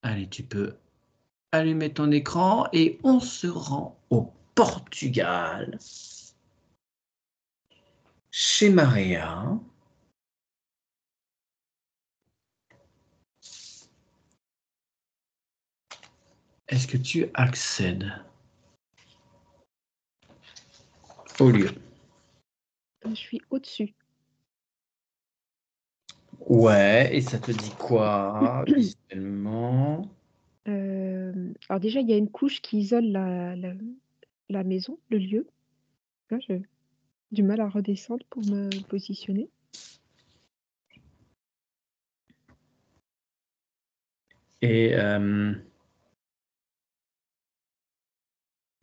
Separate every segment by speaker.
Speaker 1: Allez, tu peux allumer ton écran et on se rend au Portugal. Chez Maria. Est-ce que tu accèdes au lieu?
Speaker 2: Je suis au-dessus.
Speaker 1: Ouais, et ça te dit quoi visuellement?
Speaker 2: Alors déjà, il y a une couche qui isole la maison, le lieu. Là, j'ai du mal à redescendre pour me positionner.
Speaker 1: Et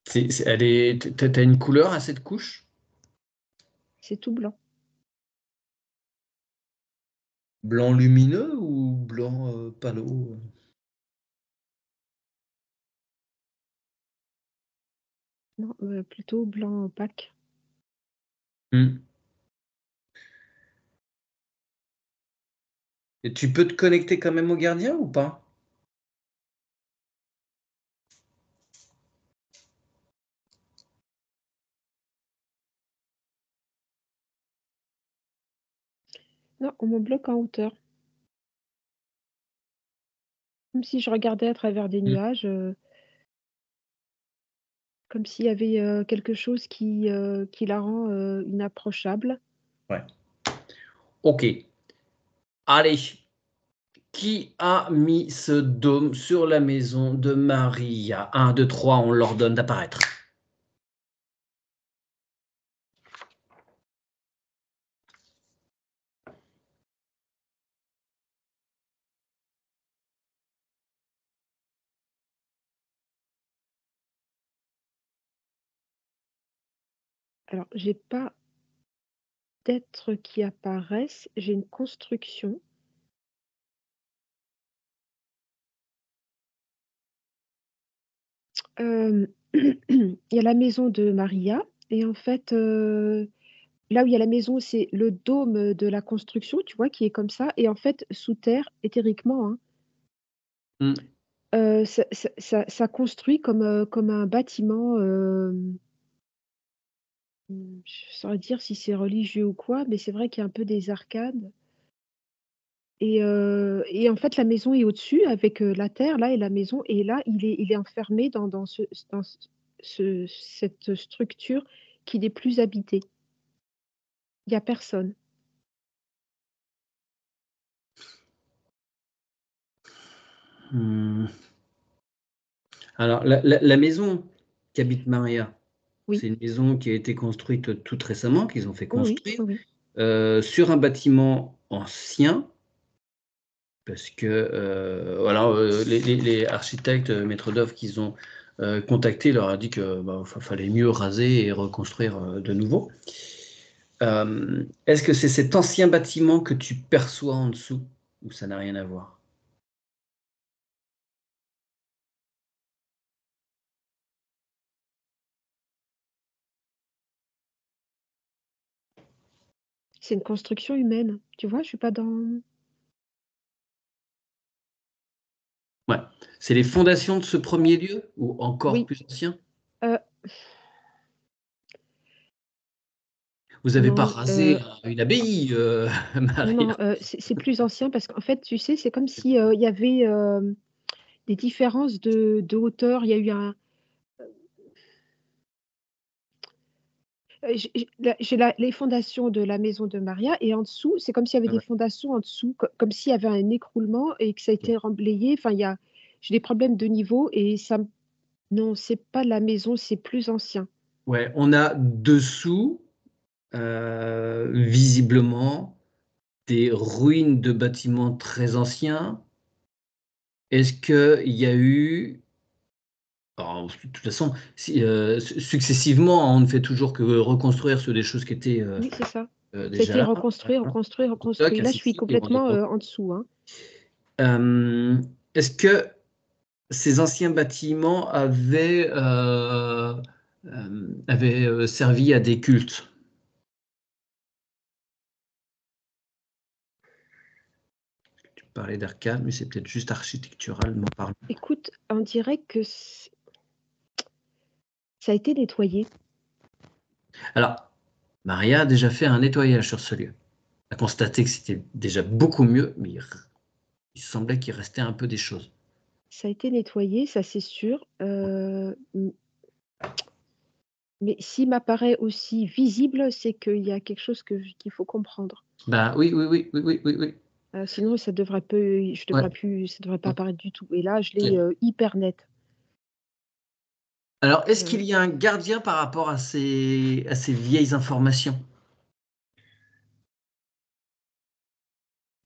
Speaker 1: t'as une couleur à cette couche?
Speaker 2: C'est tout blanc.
Speaker 1: Blanc lumineux ou blanc palo?
Speaker 2: Non, plutôt blanc opaque.
Speaker 1: Et tu peux te connecter quand même au gardien ou pas?
Speaker 2: Non, on me bloque en hauteur. Comme si je regardais à travers des nuages, comme s'il y avait, quelque chose qui la rend, inapprochable.
Speaker 1: Ouais. Ok. Allez. Qui a mis ce dôme sur la maison de Maria? 1, 2, 3, on leur donne d'apparaître.
Speaker 2: Alors, j'ai pas d'êtres qui apparaissent, j'ai une construction. Il y a la maison de Maria et en fait, là où il y a la maison, c'est le dôme, de la construction, tu vois? Qui est comme ça et en fait, sous terre, éthériquement, hein,
Speaker 1: Mmh.
Speaker 2: ça construit comme un bâtiment, je saurais dire si c'est religieux ou quoi, mais c'est vrai qu'il y a un peu des arcades et en fait, la maison est au-dessus avec, la terre là et la maison et là, il est enfermé dans cette structure qui n'est plus habitée. Il y a personne.
Speaker 1: Mmh. Alors, la maison qu'habite Maria,
Speaker 2: Oui.
Speaker 1: c'est une maison qui a été construite toute récemment, qu'ils ont fait
Speaker 2: Oui, oui,
Speaker 1: construire,
Speaker 2: oui, oui.
Speaker 1: sur un bâtiment ancien, parce que voilà, les architectes, maîtres d'œuvre qu'ils ont contactés leur a dit que fallait mieux raser et reconstruire de nouveau. Est-ce que c'est cet ancien bâtiment que tu perçois en dessous ou ça n'a rien à voir?
Speaker 2: C'est une construction humaine, tu vois? Je suis pas dans
Speaker 1: Ouais. C'est les fondations de ce premier lieu ou encore
Speaker 2: oui,
Speaker 1: plus ancien?
Speaker 2: heu,
Speaker 1: Vous n'avez pas
Speaker 2: non,
Speaker 1: rasé une abbaye, Maria?
Speaker 2: non, c'est plus ancien parce qu'en fait, tu sais, c'est comme si, il y avait, des différences de hauteur. Il y a eu un j'ai les fondations de la maison de Maria et en dessous, c'est comme s'il y avait
Speaker 1: Ah
Speaker 2: des
Speaker 1: ouais.
Speaker 2: fondations en dessous, comme s'il y avait un écroulement et que ça a été remblayé. Enfin, j'ai des problèmes de niveau et ça m non, c'est pas la maison, c'est plus ancien.
Speaker 1: Ouais, on a dessous, visiblement des ruines de bâtiments très anciens. Est-ce qu'il y a eu alors, de toute façon, si, successivement, on ne fait toujours que reconstruire sur des choses qui étaient,
Speaker 2: Oui, c'est ça. Ça a
Speaker 1: déjà
Speaker 2: été
Speaker 1: là.
Speaker 2: reconstruit, reconstruit,
Speaker 1: Stock,
Speaker 2: reconstruit. Là, je
Speaker 1: ainsi de
Speaker 2: suis
Speaker 1: suite, ils vont
Speaker 2: complètement, en dessous, hein.
Speaker 1: Est-ce que ces anciens bâtiments avaient servi à des cultes? parler d'arcade, mais c'est peut-être juste architecturalement parlant.
Speaker 2: Écoute, on dirait que ça a été nettoyé.
Speaker 1: Alors, Maria a déjà fait un nettoyage sur ce lieu. Elle a constaté que c'était déjà beaucoup mieux, mais il semblait qu'il restait un peu des choses.
Speaker 2: Ça a été nettoyé, ça c'est sûr. Mais s'il m'apparaît aussi visible, c'est qu'il y a quelque chose qu'il faut comprendre.
Speaker 1: Bah oui, oui, oui, oui, oui, oui, oui.
Speaker 2: Sinon ça devrait
Speaker 1: Ouais.
Speaker 2: pas apparaître du tout et là je l'ai,
Speaker 1: Ouais.
Speaker 2: hyper net.
Speaker 1: Alors, est-ce qu'il
Speaker 2: Heu,
Speaker 1: y a un gardien par rapport à ces vieilles informations?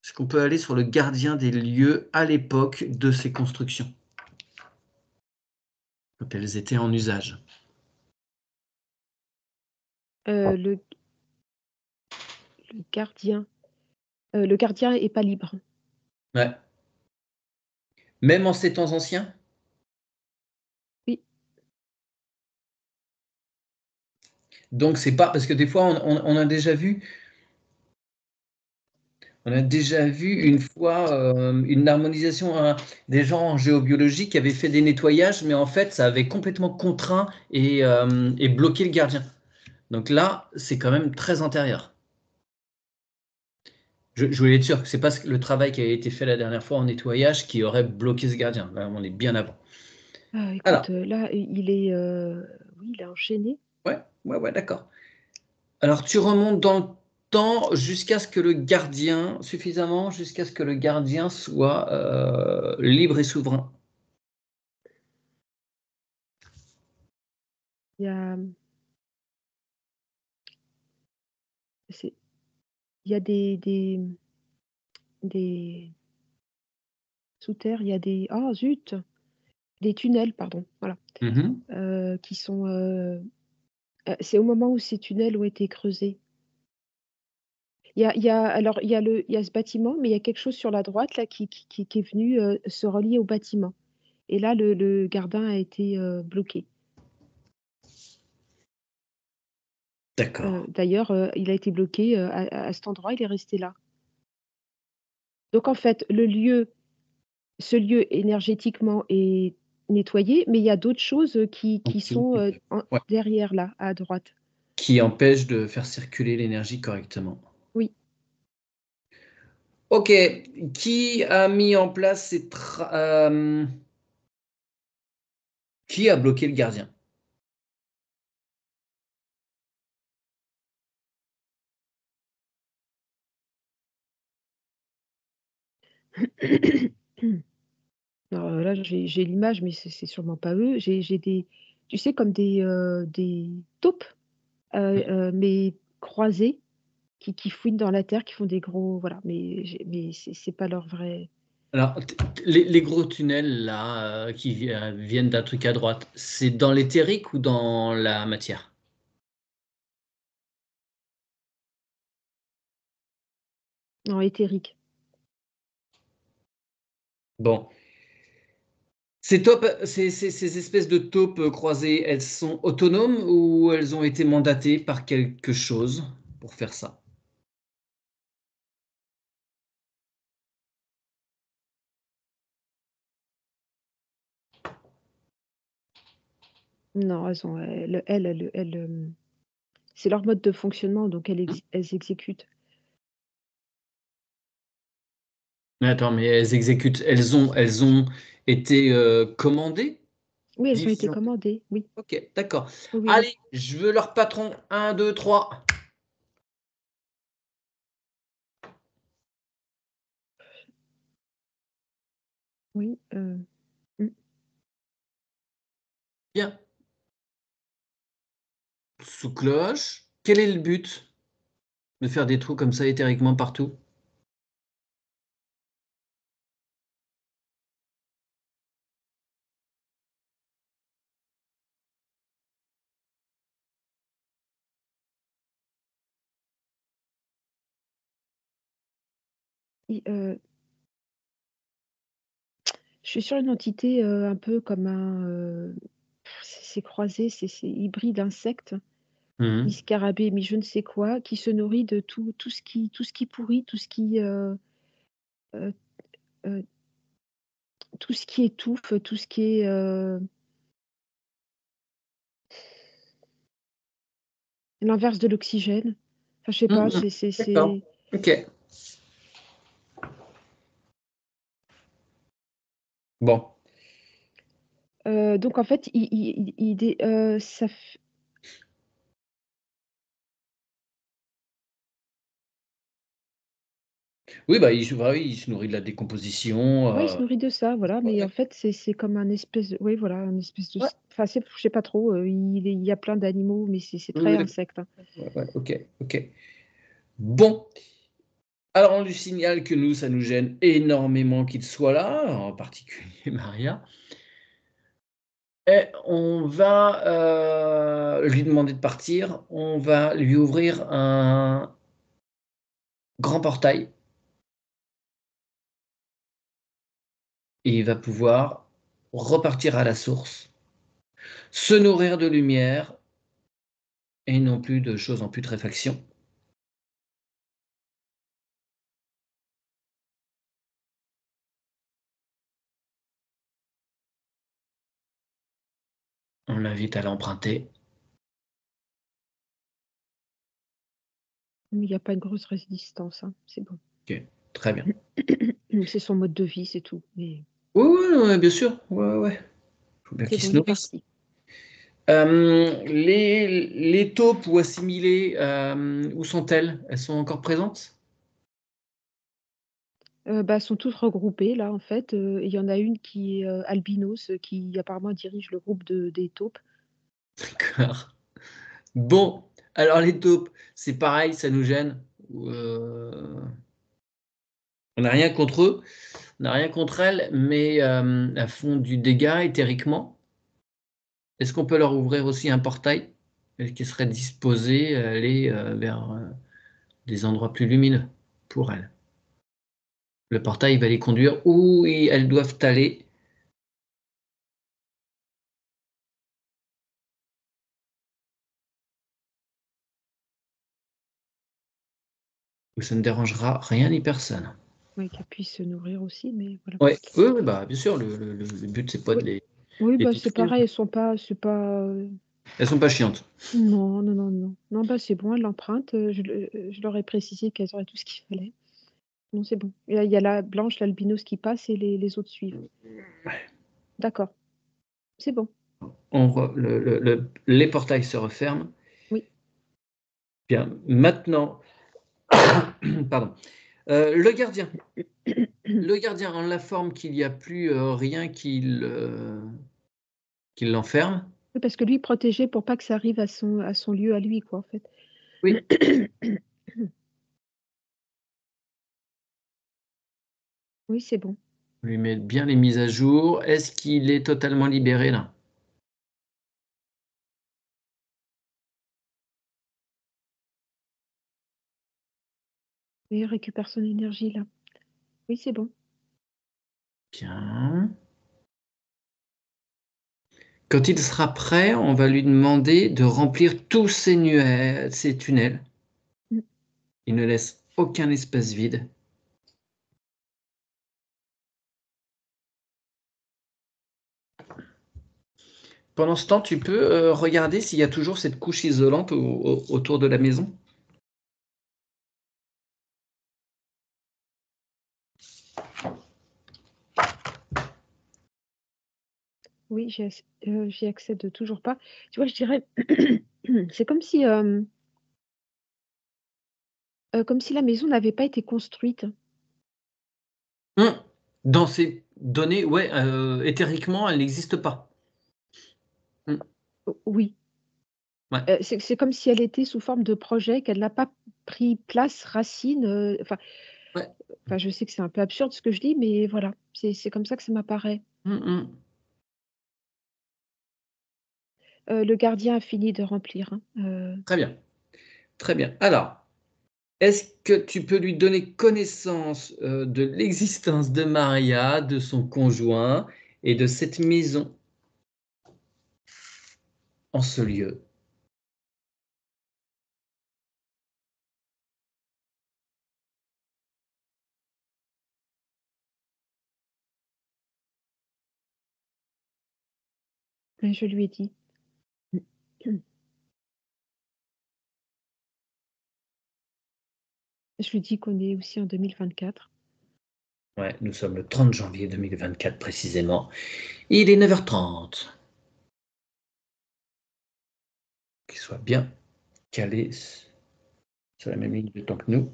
Speaker 1: Est-ce qu'on peut aller sur le gardien des lieux à l'époque de ces constructions, quand elles étaient en usage?
Speaker 2: le gardien, le gardien est pas libre.
Speaker 1: Ouais. Même en ces temps anciens?
Speaker 2: Oui,
Speaker 1: Donc c'est pas parce que des fois on a déjà vu une fois, une harmonisation, des gens en géobiologie qui avaient fait des nettoyages, mais en fait ça avait complètement contraint et bloqué le gardien. Donc là, c'est quand même très antérieur. Je voulais être sûr que c'est pas le travail qui a été fait la dernière fois en nettoyage qui aurait bloqué ce gardien. Là, on est bien avant.
Speaker 2: écoute,
Speaker 1: Alors,
Speaker 2: là, il est, oui, il est enchaîné.
Speaker 1: ouais, ouais, ouais, d'accord. Alors tu remontes dans le temps suffisamment jusqu'à ce que le gardien soit, libre et souverain.
Speaker 2: Il y a, c'est il y a des sous terre, il y a des oh zut! Des tunnels, pardon, voilà,
Speaker 1: Mmh.
Speaker 2: qui sont, c'est au moment où ces tunnels ont été creusés. Il y a ce bâtiment, mais il y a quelque chose sur la droite là qui est venu, se relier au bâtiment et là le gardin a été, bloqué.
Speaker 1: D'accord.
Speaker 2: D'ailleurs, il a été bloqué, à cet endroit, il est resté là. Donc en fait, ce lieu énergétiquement est nettoyé, mais il y a d'autres choses, qui sont, en
Speaker 1: Ouais,
Speaker 2: derrière là, à droite.
Speaker 1: qui empêche de faire circuler l'énergie correctement.
Speaker 2: Oui.
Speaker 1: OK, qui a mis en place qui a bloqué le gardien?
Speaker 2: Alors, là, j'ai l'image, mais c'est sûrement pas eux. J'ai des tu sais, comme des taupes, mais croisées, qui fouinent dans la terre, qui font des gros voilà, mais c'est pas leur vrai
Speaker 1: Alors, les gros tunnels là, qui viennent d'un truc à droite, c'est dans l'éthérique ou dans la matière?
Speaker 2: non, éthérique.
Speaker 1: Bon, ces espèces de taupes, croisées, elles sont autonomes ou elles ont été mandatées par quelque chose pour faire ça?
Speaker 2: Non, c'est leur mode de fonctionnement, donc elles exécutent.
Speaker 1: Mais attends, mais elles ont été, commandées?
Speaker 2: Oui, elles ont été
Speaker 1: Division.
Speaker 2: commandées, oui.
Speaker 1: OK, d'accord.
Speaker 2: Oui, oui, oui.
Speaker 1: Allez, je veux leur patron. 1, 2, 3.
Speaker 2: Oui, mmh.
Speaker 1: Bien. Sous cloche. Quel est le but de faire des trous comme ça éthériquement partout?
Speaker 2: Je suis sur une entité, un peu comme c'est croisé, c'est hybride insecte,
Speaker 1: Mmh mh.
Speaker 2: mi-scarabée, mi je ne sais quoi, qui se nourrit de tout ce qui pourrit, tout ce qui, tout ce qui étouffe, tout ce qui est, l'inverse de l'oxygène. Enfin, je sais pas,
Speaker 1: Mmh. D'accord. OK. Bon.
Speaker 2: Donc en fait, il dé ça f
Speaker 1: Oui, bah, il se nourrit de la décomposition,
Speaker 2: ouais, il se nourrit de ça, voilà, mais en
Speaker 1: ouais,
Speaker 2: fait, c'est comme un espèce de oui, voilà, un espèce de
Speaker 1: ouais.
Speaker 2: s enfin, c'est je sais pas trop, il y a plein d'animaux, mais c'est
Speaker 1: Oui,
Speaker 2: très
Speaker 1: oui, d'accord.
Speaker 2: insecte, hein.
Speaker 1: Ouais, ouais, OK, OK. Bon, alors on lui signale que nous, ça nous gêne énormément qu'il soit là, en particulier Maria, et on va, lui demander de partir. On va lui ouvrir un grand portail et il va pouvoir repartir à la source, se nourrir de lumière et non plus de choses en putréfaction. On l'invite à l'emprunter.
Speaker 2: Mais il y a pas une grosse résistance, hein, c'est bon.
Speaker 1: OK, très bien.
Speaker 2: C'est son mode de vie, c'est tout, mais
Speaker 1: Oui, oui, non, mais bien sûr. Ouais, ouais, ouais. Faut bien
Speaker 2: c'est
Speaker 1: qu'il
Speaker 2: bon,
Speaker 1: se
Speaker 2: il est
Speaker 1: nourrisse.
Speaker 2: parti.
Speaker 1: Les taupes ou assimilées, où sont-elles? Elles sont encore présentes?
Speaker 2: Bah, sont toutes regroupées là, en fait, et il y en a une qui est, albinos, qui apparemment dirige le groupe des taupes.
Speaker 1: D'accord. Bon, alors les taupes, c'est pareil, ça nous gêne. Ou, on n'a rien contre eux, on n'a rien contre elles, mais elles font du dégât éthériquement. Est-ce qu'on peut leur ouvrir aussi un portail? Est-ce qu'ils seraient disposés à aller, vers, des endroits plus lumineux pour elles? Le portail va les conduire où elles doivent aller, où ça ne dérangera rien ni personne.
Speaker 2: Ouais, qu'elle puisse se nourrir aussi, mais voilà.
Speaker 1: Ouais, oui, oui, bah, bien sûr, le but, c'est pas
Speaker 2: Oui,
Speaker 1: de
Speaker 2: oui,
Speaker 1: les
Speaker 2: bah, c'est
Speaker 1: détruire.
Speaker 2: pareil, elles sont pas c'est pas,
Speaker 1: Elles sont pas chiantes.
Speaker 2: non, non, non, non. Non, bah, c'est bon, elle l'emprunte, je leur ai précisé qu'elles auraient tout ce qu'il fallait. Non, c'est bon. Il y a la blanche, l'albinos qui passe et les autres suivent. D'accord, c'est bon.
Speaker 1: On re les portails se referment.
Speaker 2: Oui.
Speaker 1: Bien, maintenant, pardon, le gardien. Le gardien, on l'informe qu'il n'y a plus, rien qui l'enferme.
Speaker 2: Oui, parce que lui, protégé pour pas que ça arrive à son lieu à lui, quoi, en fait.
Speaker 1: Oui,
Speaker 2: Oui, c'est bon.
Speaker 1: on lui met bien les mises à jour. Est-ce qu'il est totalement libéré là?
Speaker 2: Et il récupère son énergie, là. Oui, c'est bon.
Speaker 1: Bien. Quand il sera prêt, on va lui demander de remplir tous ces tunnels.
Speaker 2: Mmh.
Speaker 1: Il ne laisse aucun espace vide. Pendant ce temps, tu peux, regarder s'il y a toujours cette couche isolante autour de la maison?
Speaker 2: Oui, j'y accède toujours pas. Tu vois, je dirais, c'est comme si la maison n'avait pas été construite.
Speaker 1: Mmh. Dans ces données, ouais, éthériquement, elle n'existe pas. Mmh.
Speaker 2: Oui,
Speaker 1: Ouais,
Speaker 2: c'est comme si elle était sous forme de projet, qu'elle n'a pas pris place, racine,
Speaker 1: ouais.
Speaker 2: je sais que c'est un peu absurde ce que je dis, mais voilà, c'est comme ça que ça m'apparaît.
Speaker 1: Mmh mh.
Speaker 2: Le gardien a fini de remplir, hein,
Speaker 1: Très bien, très bien. Alors, est-ce que tu peux lui donner connaissance, de l'existence de Maria, de son conjoint et de cette maison en ce lieu?
Speaker 2: Ouais, je lui ai dit. Je lui dis qu'on est aussi en 2024.
Speaker 1: Ouais, nous sommes le 30 janvier 2024 précisément. Il est 9h30. Qu'il soit bien calé sur la même ligne de temps que nous.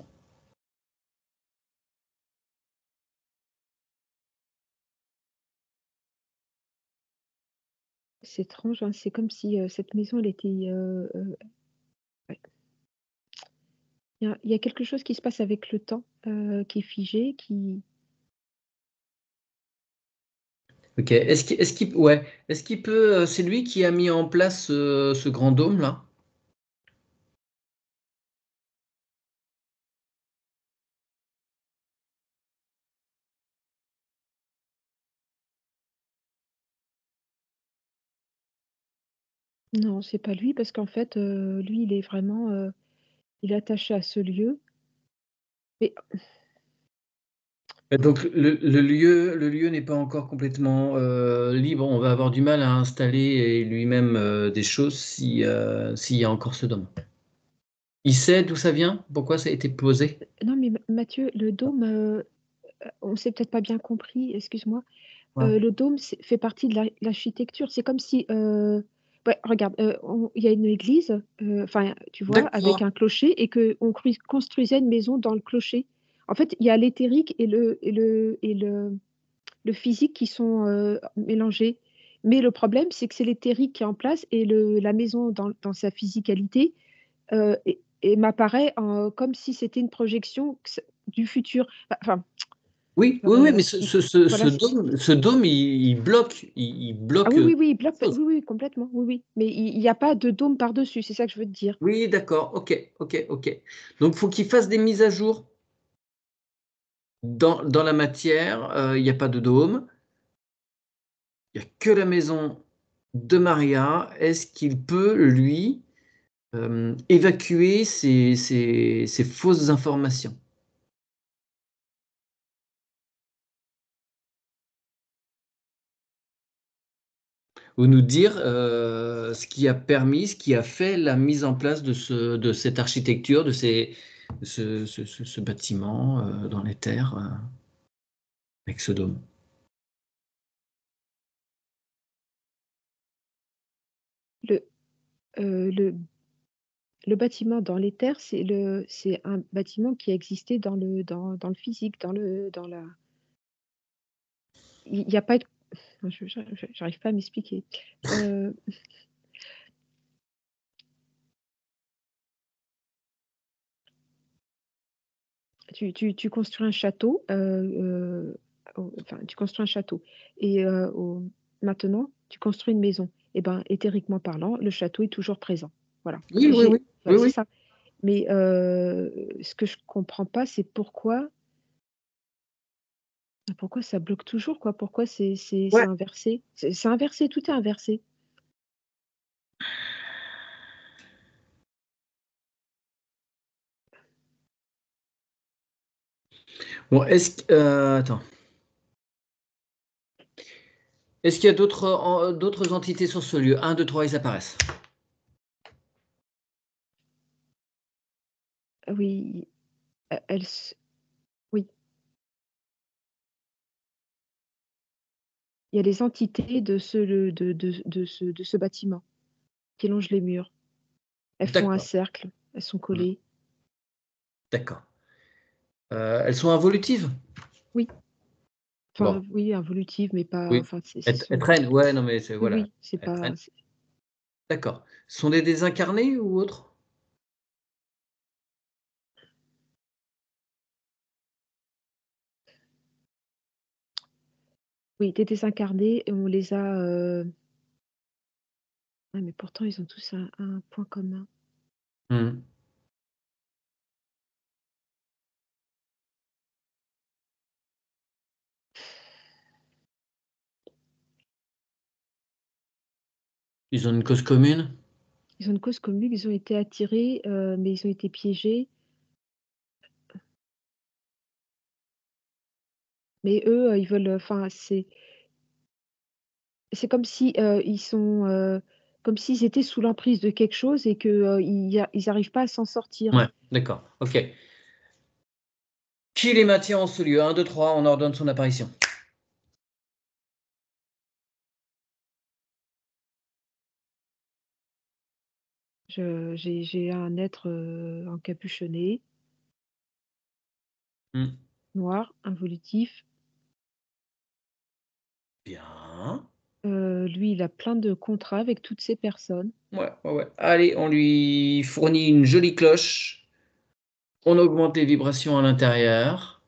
Speaker 2: C'est étrange, hein, c'est comme si, cette maison elle était, ouais. Il y a quelque chose qui se passe avec le temps, qui est figé, qui
Speaker 1: OK. Est-ce qu'il peut, c'est lui qui a mis en place, ce grand dôme là?
Speaker 2: non, c'est pas lui parce qu'en fait, lui il est vraiment, il est attaché à ce lieu. Mais
Speaker 1: Et donc le lieu n'est pas encore complètement, libre. On va avoir du mal à installer lui-même, des choses s'il y a encore ce dôme. Il sait d'où ça vient? Pourquoi ça a été posé?
Speaker 2: non, mais Mathieu, le dôme, on s'est peut-être pas bien compris, excuse-moi.
Speaker 1: Ouais.
Speaker 2: Le dôme, c'est fait partie de l'architecture. C'est comme si, ouais, regarde, il y a une église, enfin, tu vois, avec
Speaker 1: D'accord.
Speaker 2: un clocher et qu'on construisait une maison dans le clocher. En fait, il y a l'éthérique et le physique qui sont, mélangés. Mais le problème, c'est que c'est l'éthérique qui est en place et la maison dans sa physicalité, et m'apparaît comme si c'était une projection du futur. Enfin,
Speaker 1: Oui, oui, oui, mais
Speaker 2: i
Speaker 1: ce
Speaker 2: voilà,
Speaker 1: dôme, il bloque, il
Speaker 2: ah
Speaker 1: bloque,
Speaker 2: oui, oui, oui, il bloque,
Speaker 1: les choses.
Speaker 2: oui, oui, complètement, oui, oui. Mais il y a pas de dôme par-dessus, c'est ça que je veux te dire.
Speaker 1: Oui, d'accord, OK, OK, OK. Donc faut qu'il fasse des mises à jour dans la matière, il y a pas de dôme, il y a que la maison de Maria. Est-ce qu'il peut, lui, évacuer ces fausses informations? Ou nous dire, ce qui a permis, ce qui a fait la mise en place de cette architecture, de ce bâtiment, dans les terres, avec ce dôme?
Speaker 2: Le, heu, le le bâtiment dans les terres, c'est un bâtiment qui a existé dans le physique, dans la il y a pas de je j'arrive pas à m'expliquer. Heu, tu construis un château, enfin, tu construis un château et maintenant, tu construis une maison et ben, éthériquement parlant, le château est toujours présent. Voilà.
Speaker 1: Oui, oui, oui. Oui,
Speaker 2: Ouais, c'est
Speaker 1: oui.
Speaker 2: ça. Mais ce que je comprends pas, c'est pourquoi ça bloque toujours, quoi? Pourquoi c'est
Speaker 1: Ouais.
Speaker 2: inversé? C'est inversé, tout est inversé.
Speaker 1: Bon, attends. Est-ce qu'il y a d'autres entités sur ce lieu? Un, 2, 3, ils apparaissent.
Speaker 2: Oui, elles s oui, il y a les entités de ce le de ce bâtiment qui longent les murs. Elles font un
Speaker 1: D'accord.
Speaker 2: cercle, elles sont
Speaker 1: Mmh.
Speaker 2: collées.
Speaker 1: D'accord. Elles sont involutives?
Speaker 2: Oui, enfin,
Speaker 1: Bon,
Speaker 2: oui, involutives, mais pas
Speaker 1: oui.
Speaker 2: enfin, ce
Speaker 1: Elles
Speaker 2: sont
Speaker 1: traînent, ouais, non, mais c'est
Speaker 2: oui,
Speaker 1: voilà,
Speaker 2: oui, c'est
Speaker 1: elles
Speaker 2: pas
Speaker 1: traînent. D'accord. Ce sont des désincarnés ou autres?
Speaker 2: oui, des désincarnés et on les a, ah mais pourtant ils ont tous un point commun.
Speaker 1: Mmh. Ils ont une cause commune?
Speaker 2: Ils ont une cause commune, ils ont été attirés, mais ils ont été piégés. Mais eux, ils veulent, enfin, c'est c'est comme si, ils sont, comme s'ils étaient sous l'emprise de quelque chose et que, ils arrivent pas à s'en sortir.
Speaker 1: Ouais, d'accord, OK. Qui les maintient en ce lieu? 1, 2, 3, on ordonne son apparition.
Speaker 2: J'ai un être, encapuchonné,
Speaker 1: Mmh.
Speaker 2: noir, involutif.
Speaker 1: Bien.
Speaker 2: Lui, il a plein de contrats avec toutes ces personnes.
Speaker 1: Ouais, ouais, ouais. Allez, on lui fournit une jolie cloche. On augmente les vibrations à l'intérieur.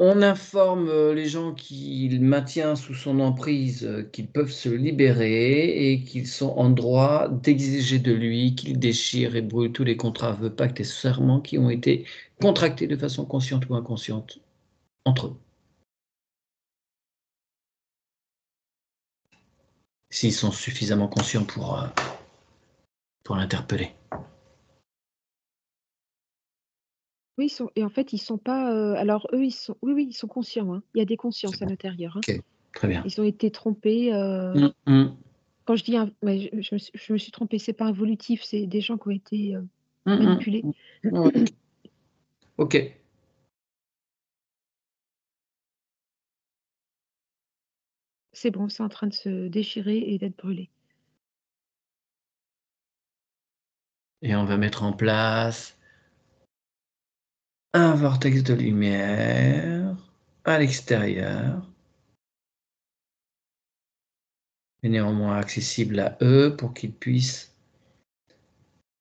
Speaker 1: On informe, les gens qu'il maintient sous son emprise, qu'ils peuvent se libérer et qu'ils sont en droit d'exiger de lui qu'il déchire et brûle tous les contrats, vœux, pactes et serments qui ont été contractés de façon consciente ou inconsciente entre eux. S'ils sont suffisamment conscients pour l'interpeller.
Speaker 2: Oui, ils sont et en fait, ils sont pas, alors eux, ils sont oui, oui, ils sont conscients, hein. Il y a des
Speaker 1: C'est
Speaker 2: consciences à
Speaker 1: bon.
Speaker 2: l'intérieur, hein.
Speaker 1: OK, très bien.
Speaker 2: Ils ont été trompés,
Speaker 1: Mmh mh.
Speaker 2: quand je dis inv ouais, je me suis trompée, c'est pas involutif, c'est des gens qui ont été,
Speaker 1: Mmh mh.
Speaker 2: manipulés.
Speaker 1: Mmh. Ouais. OK.
Speaker 2: C'est bon, c'est en train de se déchirer et d'être brûlé.
Speaker 1: Et on va mettre en place un vortex de lumière à l'extérieur, mais néanmoins accessible à eux pour qu'ils puissent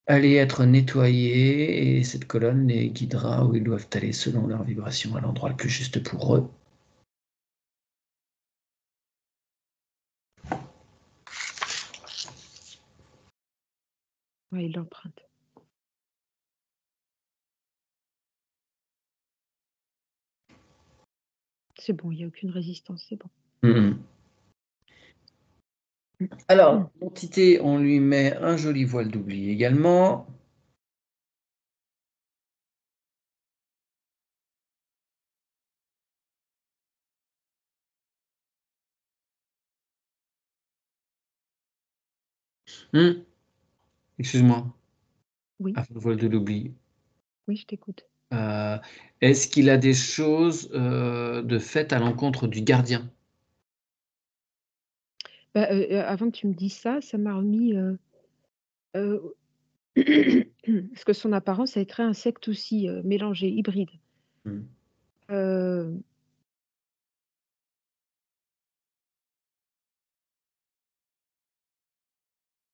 Speaker 1: aller être nettoyés et cette colonne les guidera où ils doivent aller selon leur vibration à l'endroit le plus juste pour eux.
Speaker 2: Ouais, il l'emprunte. C'est bon, il y a aucune résistance, c'est bon.
Speaker 1: Mmh mh. Alors, l'entité, on lui met un joli voile d'oubli également. Mmh, excuse-moi,
Speaker 2: Oui,
Speaker 1: ah, le voile de l'oubli.
Speaker 2: oui, je t'écoute.
Speaker 1: Heu, est-ce qu'il a des choses, de fait à l'encontre du gardien?
Speaker 2: Bah, avant que tu me dises ça, ça m'a remis, heu, parce que son apparence, elle est très insecte aussi, mélangée, hybride.
Speaker 1: Mmh.
Speaker 2: Heu,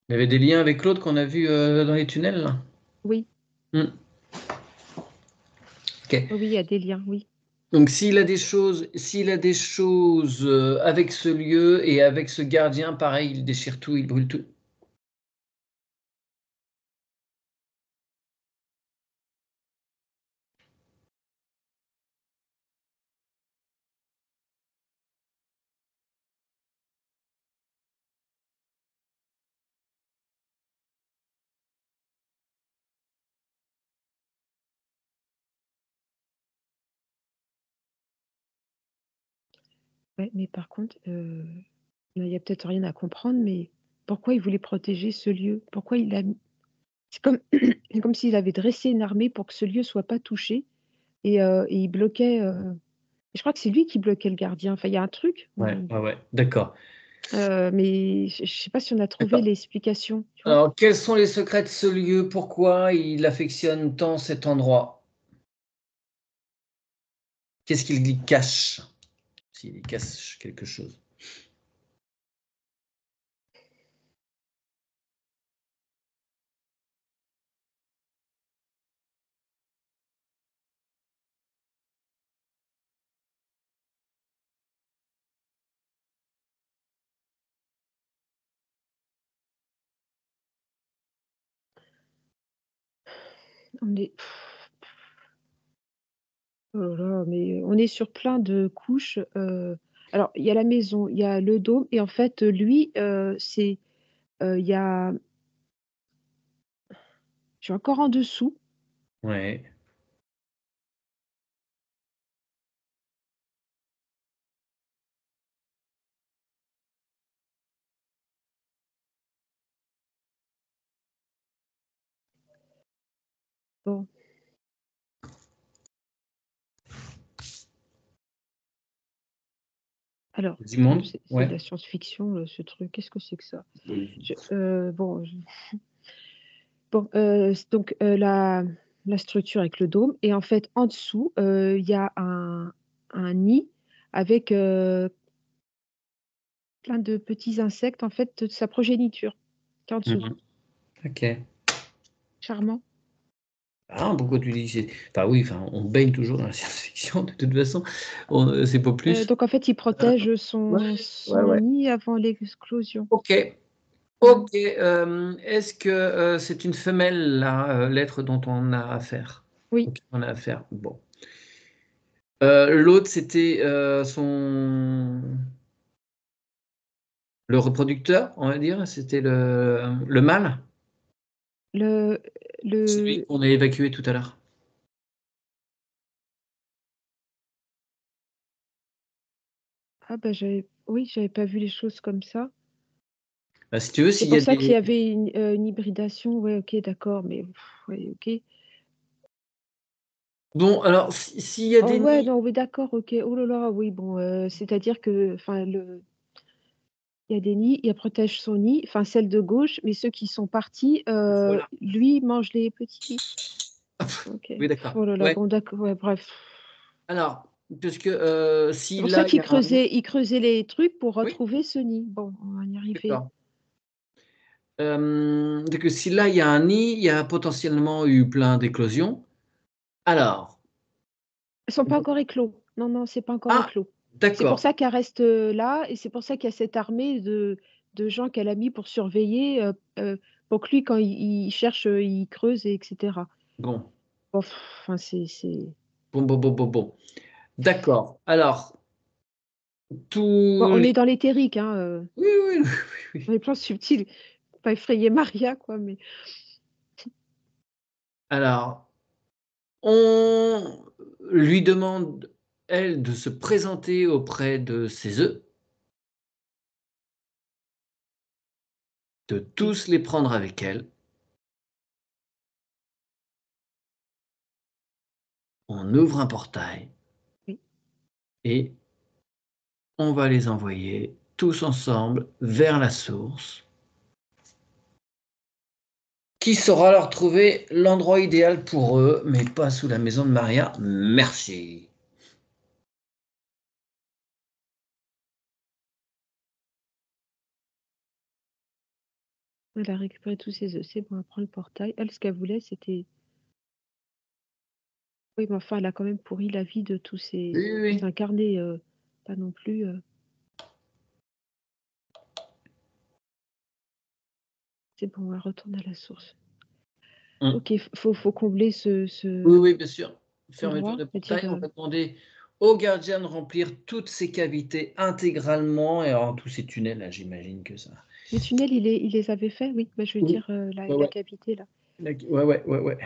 Speaker 1: Il y avait des liens avec l'autre qu'on a vu, dans les tunnels là?
Speaker 2: oui,
Speaker 1: Mmh. OK.
Speaker 2: oui, oui, il y a des liens, oui.
Speaker 1: Donc s'il a des choses, avec ce lieu et avec ce gardien, pareil, il déchire tout, il brûle tout?
Speaker 2: Ouais, mais par contre, il y a peut-être rien à comprendre, mais pourquoi il voulait protéger ce lieu? Pourquoi il a mis c'est comme c'est comme s'il avait dressé une armée pour que ce lieu soit pas touché et il bloquait, je crois que c'est lui qui bloquait le gardien. Enfin, il y a un truc
Speaker 1: Ouais,
Speaker 2: où
Speaker 1: ouais, ouais, d'accord,
Speaker 2: mais je sais pas si on a trouvé
Speaker 1: d'accord.
Speaker 2: l'explication, tu vois?
Speaker 1: Alors quels sont les secrets de ce lieu? Pourquoi il affectionne tant cet endroit? Qu'est-ce qu'il y cache? S'il y cache quelque chose.
Speaker 2: On est oh là là, mais on est sur plein de couches, alors il y a la maison, il y a le dôme et en fait, lui, c'est, il y a je suis encore en dessous.
Speaker 1: Ouais.
Speaker 2: Bon. Alors,
Speaker 1: Du monde,
Speaker 2: c'est de
Speaker 1: ouais.
Speaker 2: la science-fiction, ce truc. Qu'est-ce que c'est que ça?
Speaker 1: Oui.
Speaker 2: Bon, donc la structure avec le dôme et en fait, en dessous, il y a un nid avec, plein de petits insectes, en fait, de sa progéniture, qui est en dessous.
Speaker 1: Mhm. Ok.
Speaker 2: Charmant.
Speaker 1: Ah, pourquoi tu dis enfin oui, enfin, on baigne toujours dans la science-fiction, de toute façon, c'est pas plus.
Speaker 2: Donc en fait, il
Speaker 1: Euh,
Speaker 2: protège
Speaker 1: ouais, ouais,
Speaker 2: son
Speaker 1: ouais.
Speaker 2: nid avant l'explosion.
Speaker 1: Ok.
Speaker 2: Mmh.
Speaker 1: Ok. Est-ce que c'est une femelle, l'être dont on a affaire?
Speaker 2: Oui,
Speaker 1: Ok, on a affaire. Bon. L'autre, c'était le reproducteur, on va dire. C'était le mâle,
Speaker 2: le
Speaker 1: celui
Speaker 2: le
Speaker 1: qu'on a évacué tout à l'heure.
Speaker 2: ah bah, j'avais pas vu les choses comme ça.
Speaker 1: Bah, si tu veux,
Speaker 2: C'est
Speaker 1: s'il y
Speaker 2: pour
Speaker 1: a
Speaker 2: ça qu'il y
Speaker 1: des.
Speaker 2: avait une hybridation. Ouais, OK, d'accord, mais ouais, OK.
Speaker 1: Bon, alors, s'il y a
Speaker 2: Oh
Speaker 1: des
Speaker 2: ouais,
Speaker 1: nids.
Speaker 2: non, oui, d'accord, OK. Oh là là, oui, bon, c'est-à-dire que enfin le il y a des nids, il protège son nid, enfin celle de gauche, mais ceux qui sont partis,
Speaker 1: Voilà.
Speaker 2: lui mange les petits. OK.
Speaker 1: Oui, d'accord.
Speaker 2: Oh là là,
Speaker 1: Ouais.
Speaker 2: bon d'accord, ouais, bref.
Speaker 1: Alors, puisque
Speaker 2: C'est
Speaker 1: si
Speaker 2: pour ça
Speaker 1: là, il y
Speaker 2: qu'ils
Speaker 1: a un nid.
Speaker 2: creusaient les trucs pour
Speaker 1: Oui,
Speaker 2: retrouver ce nid. Bon, on va y arriver.
Speaker 1: d'accord. Donc, si là, il y a un nid, il y a potentiellement eu plein d'éclosions. Alors.
Speaker 2: Ils sont pas encore éclos. Non, non, c'est pas encore
Speaker 1: Ah,
Speaker 2: éclos. C'est pour
Speaker 1: d'accord.
Speaker 2: ça qu'elle reste, là et c'est pour ça qu'il y a cette armée de gens qu'elle a mis pour surveiller, pour que lui quand il cherche, il creuse et cetera.
Speaker 1: Bon.
Speaker 2: Bon, enfin c'est
Speaker 1: Bon, bon, bon, bon, bon. D'accord. Alors,
Speaker 2: bon,
Speaker 1: tous
Speaker 2: on
Speaker 1: les.
Speaker 2: est dans l'éthérique, hein,
Speaker 1: Oui, oui, oui, oui,
Speaker 2: dans
Speaker 1: oui.
Speaker 2: les plans subtils. Faut pas effrayer Maria quoi, mais
Speaker 1: Alors, on lui demande, elle, de se présenter auprès de ses œufs, de
Speaker 2: oui,
Speaker 1: tous les prendre avec elle. On ouvre un portail
Speaker 2: oui.
Speaker 1: et on va les envoyer tous ensemble vers la source, qui saura leur trouver l'endroit idéal pour eux, mais pas sous la maison de Maria. Merci.
Speaker 2: Elle a récupéré tous ses œufs. C'est bon, elle prend le portail. Elle, ce qu'elle voulait, c'était oui, mais enfin, elle a quand même pourri la vie de tous
Speaker 1: Oui, oui,
Speaker 2: ces
Speaker 1: oui.
Speaker 2: incarnés, pas non plus, c'est bon, elle retourne à la source.
Speaker 1: Hum.
Speaker 2: OK, faut combler
Speaker 1: Oui,
Speaker 2: ce
Speaker 1: oui, bien sûr. Fermeture
Speaker 2: endroit,
Speaker 1: de
Speaker 2: c'est-à-dire,
Speaker 1: portail, on va demander au gardien de remplir toutes ces cavités intégralement, et alors tous ces tunnels, là, j'imagine que ça.
Speaker 2: les tunnels, il les avait faits? Oui, bah, je veux
Speaker 1: Oui.
Speaker 2: dire, la
Speaker 1: Ouais,
Speaker 2: la
Speaker 1: ouais.
Speaker 2: cavité là.
Speaker 1: Ouais, ouais, ouais, ouais.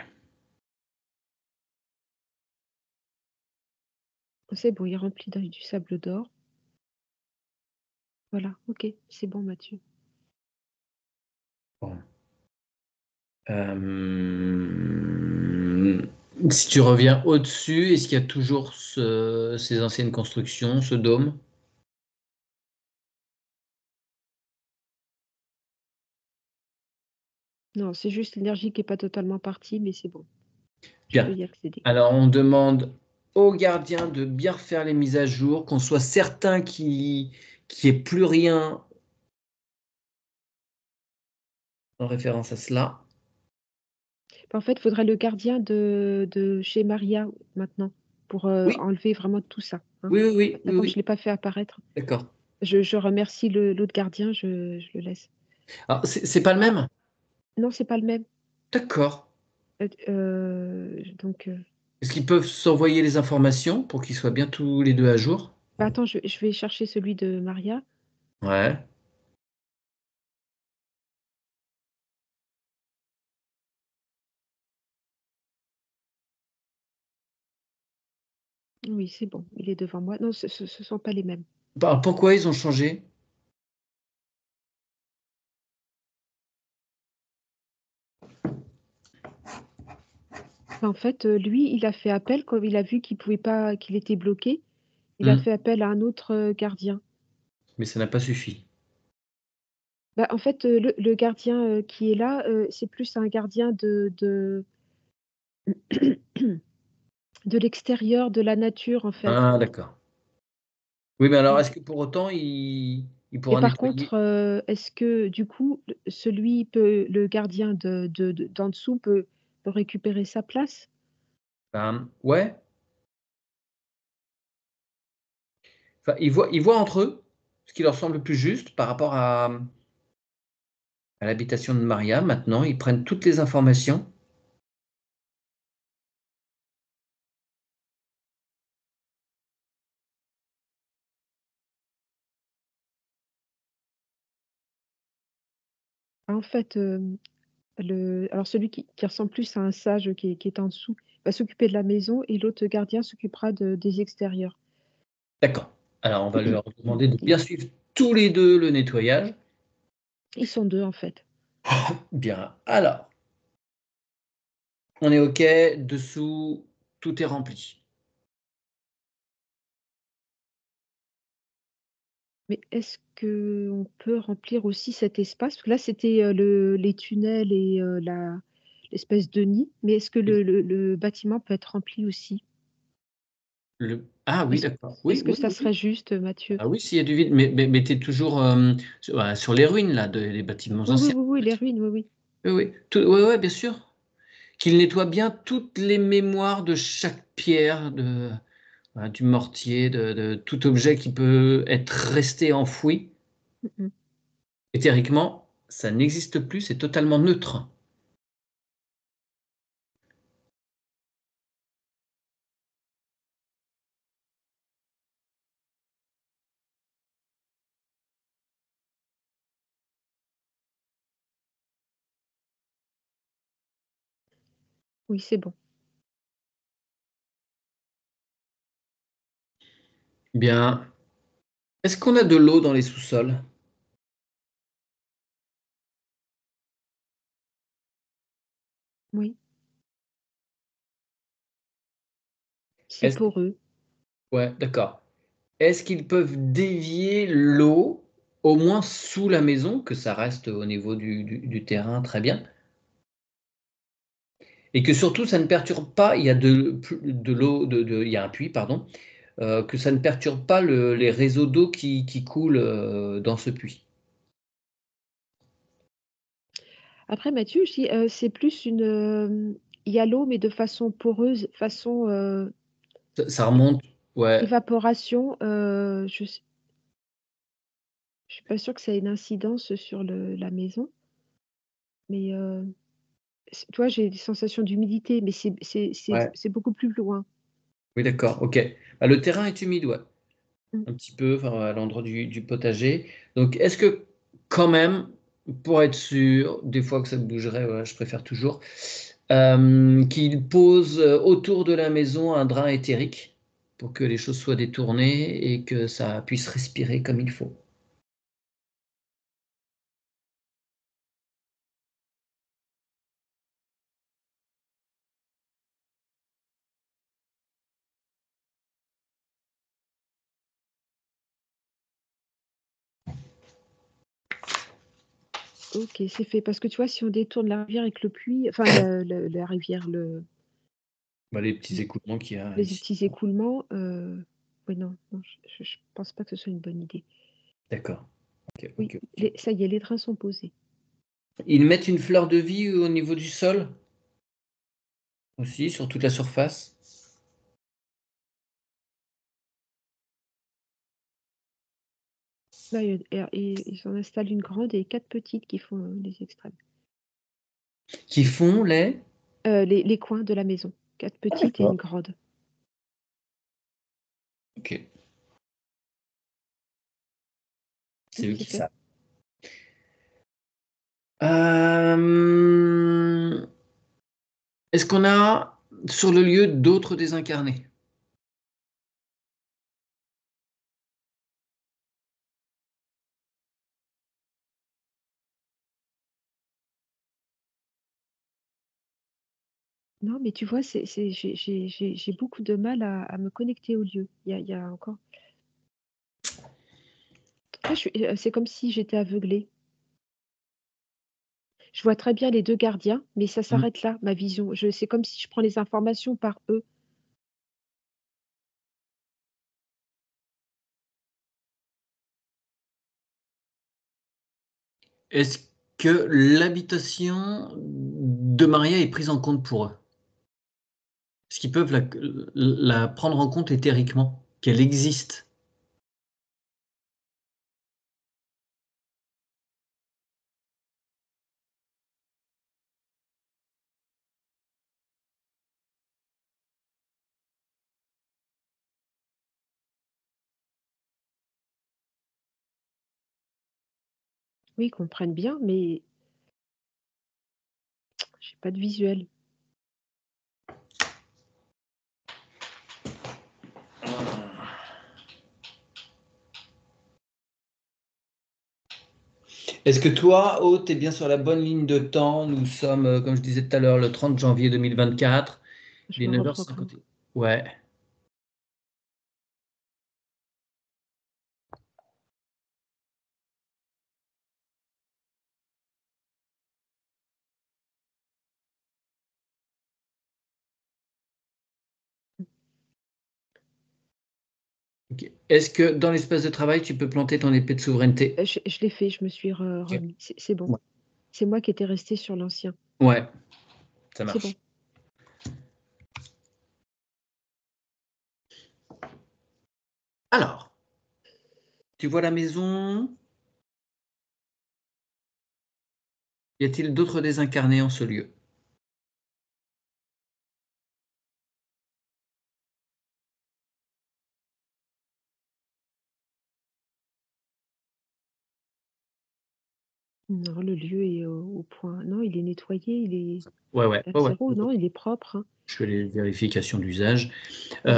Speaker 2: C'est bon, il remplit du sable d'or. Voilà, OK, c'est bon Mathieu.
Speaker 1: Bon. Si tu reviens au-dessus, est-ce qu'il y a toujours ces anciennes constructions, ce dôme?
Speaker 2: Non, c'est juste l'énergie qui est pas totalement partie, mais c'est bon, je peux
Speaker 1: Bien.
Speaker 2: y accéder.
Speaker 1: Alors, on demande au gardien de bien refaire les mises à jour, qu'on soit certain qu'il n'y ait plus rien en référence à cela.
Speaker 2: En fait, il faudrait le gardien de chez Maria maintenant pour,
Speaker 1: Oui,
Speaker 2: enlever vraiment tout ça, hein.
Speaker 1: oui, oui, oui, oui,
Speaker 2: Comme je
Speaker 1: oui.
Speaker 2: l'ai pas fait apparaître.
Speaker 1: D'accord.
Speaker 2: Je remercie l'autre gardien, je le laisse.
Speaker 1: Alors, c'est pas le même?
Speaker 2: Non, c'est pas le même.
Speaker 1: D'accord.
Speaker 2: Donc,
Speaker 1: Est-ce qu'ils peuvent s'envoyer les informations pour qu'ils soient bien tous les deux à jour?
Speaker 2: bah, attends, je vais chercher celui de Maria.
Speaker 1: Ouais.
Speaker 2: Oui, c'est bon, il est devant moi. Non, ce sont pas les mêmes.
Speaker 1: Bah, pourquoi ils ont changé?
Speaker 2: En fait, lui, il a fait appel comme il a vu qu'il pouvait pas qu'il était bloqué, il a
Speaker 1: Mmh.
Speaker 2: fait appel à un autre, gardien.
Speaker 1: Mais ça n'a pas suffi.
Speaker 2: Bah, en fait, le gardien, qui est là, c'est plus un gardien de l'extérieur, de la nature, en fait.
Speaker 1: Ah d'accord. Oui, mais alors
Speaker 2: Mmh.
Speaker 1: est-ce que pour autant il
Speaker 2: Et
Speaker 1: pourra
Speaker 2: par
Speaker 1: nettoyer?
Speaker 2: contre, est-ce que du coup, le gardien de d'en dessous peut récupérer sa place?
Speaker 1: Ben, ouais, enfin, ils voient entre eux ce qui leur semble le plus juste par rapport à l'habitation de Maria. Maintenant, ils prennent toutes les informations.
Speaker 2: En fait, alors celui qui ressemble plus à un sage qui est en dessous, va s'occuper de la maison et l'autre gardien s'occupera des extérieurs.
Speaker 1: D'accord. Alors on va leur demander de
Speaker 2: Et
Speaker 1: bien suivre tous les 2 le nettoyage.
Speaker 2: ils sont 2 en fait.
Speaker 1: Bien, alors, on est OK, dessous, tout est rempli.
Speaker 2: Mais est-ce qu'on peut remplir aussi cet espace? Parce que là, c'était, les tunnels et la l'espèce de nid, mais est-ce que
Speaker 1: Oui.
Speaker 2: le bâtiment peut être rempli aussi?
Speaker 1: Ah oui,
Speaker 2: Est-ce
Speaker 1: d'accord. Oui,
Speaker 2: est-ce que
Speaker 1: oui,
Speaker 2: ça
Speaker 1: oui, oui.
Speaker 2: serait juste, Mathieu?
Speaker 1: Ah oui, s'il y a du vide, mais tu es toujours, sur les ruines là, des bâtiments
Speaker 2: Oui, oui,
Speaker 1: anciens,
Speaker 2: oui, oui,
Speaker 1: en
Speaker 2: les
Speaker 1: fait?
Speaker 2: ruines, oui, oui.
Speaker 1: Oui, oui, tout ouais, ouais, bien sûr. Qu'il nettoie bien toutes les mémoires de chaque pierre, voilà, du mortier, de tout objet qui peut être resté enfoui.
Speaker 2: Mmh mh.
Speaker 1: Éthériquement, ça n'existe plus, c'est totalement neutre.
Speaker 2: Oui, c'est bon.
Speaker 1: Bien, est-ce qu'on a de l'eau dans les sous-sols?
Speaker 2: Oui, c'est
Speaker 1: Est-ce
Speaker 2: poreux.
Speaker 1: Ouais, d'accord. Est-ce qu'ils peuvent dévier l'eau, au moins sous la maison, que ça reste au niveau du terrain très bien, et que surtout ça ne perturbe pas, il y a de l'eau, il y a un puits, pardon, que ça ne perturbe pas les réseaux d'eau qui coulent, dans ce puits?
Speaker 2: Après Mathieu, je dis, c'est plus il y a l'eau, mais de façon poreuse, façon,
Speaker 1: Ça
Speaker 2: é
Speaker 1: remonte, ouais,
Speaker 2: évaporation, je suis pas sûre que ça ait une incidence sur la maison, mais tu vois, j'ai des sensations d'humidité, mais
Speaker 1: ouais,
Speaker 2: c'est beaucoup plus loin.
Speaker 1: oui, d'accord, OK. Bah, le terrain est humide, ouais,
Speaker 2: Mmh.
Speaker 1: un petit peu, enfin, à l'endroit du potager. Donc est-ce que quand même, pour être sûr, des fois que ça bougerait, ouais, je préfère toujours, qu'il pose, autour de la maison un drain éthérique pour que les choses soient détournées et que ça puisse respirer comme il faut.
Speaker 2: OK, c'est fait. Parce que tu vois, si on détourne la rivière avec le puits, enfin la rivière,
Speaker 1: Bah, les petits écoulements qu'il y a
Speaker 2: les
Speaker 1: ici.
Speaker 2: petits écoulements, ouais, non, non, je pense pas que ce soit une bonne idée.
Speaker 1: D'accord. OK,
Speaker 2: Oui,
Speaker 1: OK, OK.
Speaker 2: les ça y est, les drains sont posés.
Speaker 1: Ils mettent une fleur de vie au niveau du sol aussi, sur toute la surface?
Speaker 2: Là, ils en installent une grande et 4 petites qui font, les extrêmes.
Speaker 1: Qui font les
Speaker 2: Les coins de la maison, 4
Speaker 1: Ah
Speaker 2: petites et
Speaker 1: d'accord.
Speaker 2: une grande.
Speaker 1: OK, c'est
Speaker 2: Mmh,
Speaker 1: eux
Speaker 2: c'est
Speaker 1: qui
Speaker 2: fait.
Speaker 1: savent. Hem, est-ce qu'on a sur le lieu d'autres désincarnés?
Speaker 2: Non, mais tu vois, j'ai beaucoup de mal à me connecter au lieu. Il y a encore là, c'est comme si j'étais aveuglée. Je vois très bien les 2 gardiens, mais ça
Speaker 1: Mmh.
Speaker 2: s'arrête là, ma vision. C'est comme si je prends les informations par eux.
Speaker 1: Est-ce que l'habitation de Maria est prise en compte pour eux? Est-ce qu'ils peuvent la prendre en compte éthériquement? Qu'elle existe?
Speaker 2: Oui, ils comprennent bien, mais j'ai pas de visuel.
Speaker 1: Est-ce que toi, Oh, tu es bien sur la bonne ligne de temps? Nous sommes, comme je disais tout à l'heure, le 30 janvier 2024.
Speaker 2: Je
Speaker 1: Il est
Speaker 2: me
Speaker 1: 9h50.
Speaker 2: reprogramme.
Speaker 1: Ouais. Ok. Est-ce que dans l'espace de travail, tu peux planter ton épée de souveraineté?
Speaker 2: Je l'ai fait, je me suis
Speaker 1: Ok.
Speaker 2: remis. C'est bon.
Speaker 1: Ouais.
Speaker 2: C'est moi qui étais restée sur l'ancien.
Speaker 1: Ouais, ça
Speaker 2: C'est bon.
Speaker 1: marche. Alors, tu vois la maison? Y a-t-il d'autres désincarnés en ce lieu?
Speaker 2: Non, le lieu est au point non, il est nettoyé, il est
Speaker 1: Ouais, ouais,
Speaker 2: à
Speaker 1: ouais, ouais.
Speaker 2: 0. Non, il est propre, hein.
Speaker 1: Je fais les vérifications d'usage.
Speaker 2: Oui.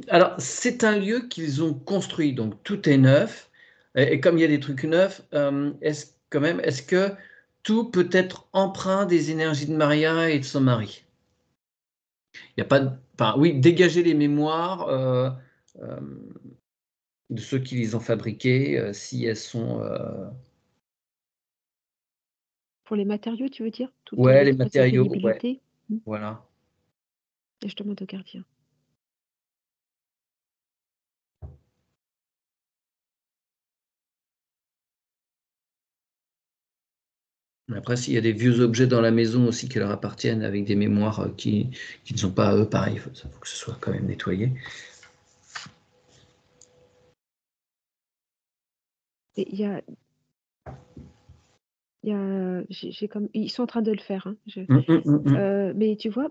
Speaker 1: Alors, c'est un lieu qu'ils ont construit, donc tout est neuf. Et comme il y a des trucs neufs, est-ce que tout peut être empreint des énergies de Maria et de son mari? Il y a pas de, enfin, oui, dégager les mémoires euh, de ceux qui les ont fabriquées, si elles sont,
Speaker 2: Pour les matériaux, tu veux dire? Toute
Speaker 1: ouais, les matériaux, ouais,
Speaker 2: l'électrosensibilité? Mmh.
Speaker 1: voilà.
Speaker 2: Et je demande au gardien.
Speaker 1: Après, s'il y a des vieux objets dans la maison aussi qui leur appartiennent avec des mémoires qui ne sont pas à eux, pareil, il faut que ce soit quand même nettoyé.
Speaker 2: Et j'ai comme ils sont en train de le faire, hein.
Speaker 1: Mmh, mmh, mmh, mmh.
Speaker 2: Mais tu vois,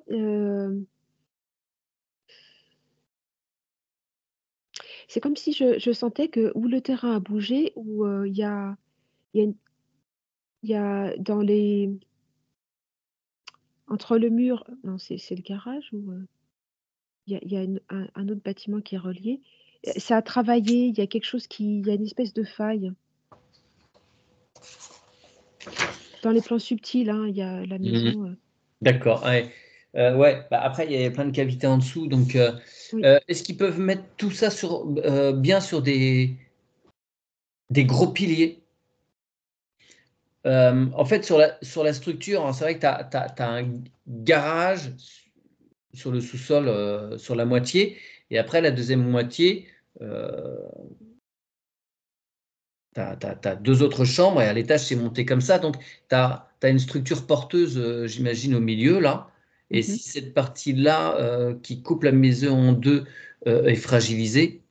Speaker 2: c'est comme si je sentais que ou le terrain a bougé ou, il y a une il y a dans les entre le mur non, c'est le garage ou, il y a un autre bâtiment qui est relié. Ça a travaillé, il y a une espèce de faille. Dans les plans subtils, hein, il y a la
Speaker 1: Mmh.
Speaker 2: maison,
Speaker 1: D'accord, ouais. Ouais, bah, après il y a plein de cavités en dessous, donc
Speaker 2: oui.
Speaker 1: est-ce qu'ils peuvent mettre tout ça sur, bien sur des gros piliers? En fait, sur la structure, hein, c'est vrai que tu as un garage sur le sous-sol, sur la moitié, et après la deuxième moitié, tu as 2 autres chambres, et à l'étage, c'est monté comme ça. Donc tu as une structure porteuse, j'imagine, au milieu là, et
Speaker 2: Mmh
Speaker 1: si
Speaker 2: mh.
Speaker 1: cette partie-là, qui coupe la maison en 2, est fragilisée,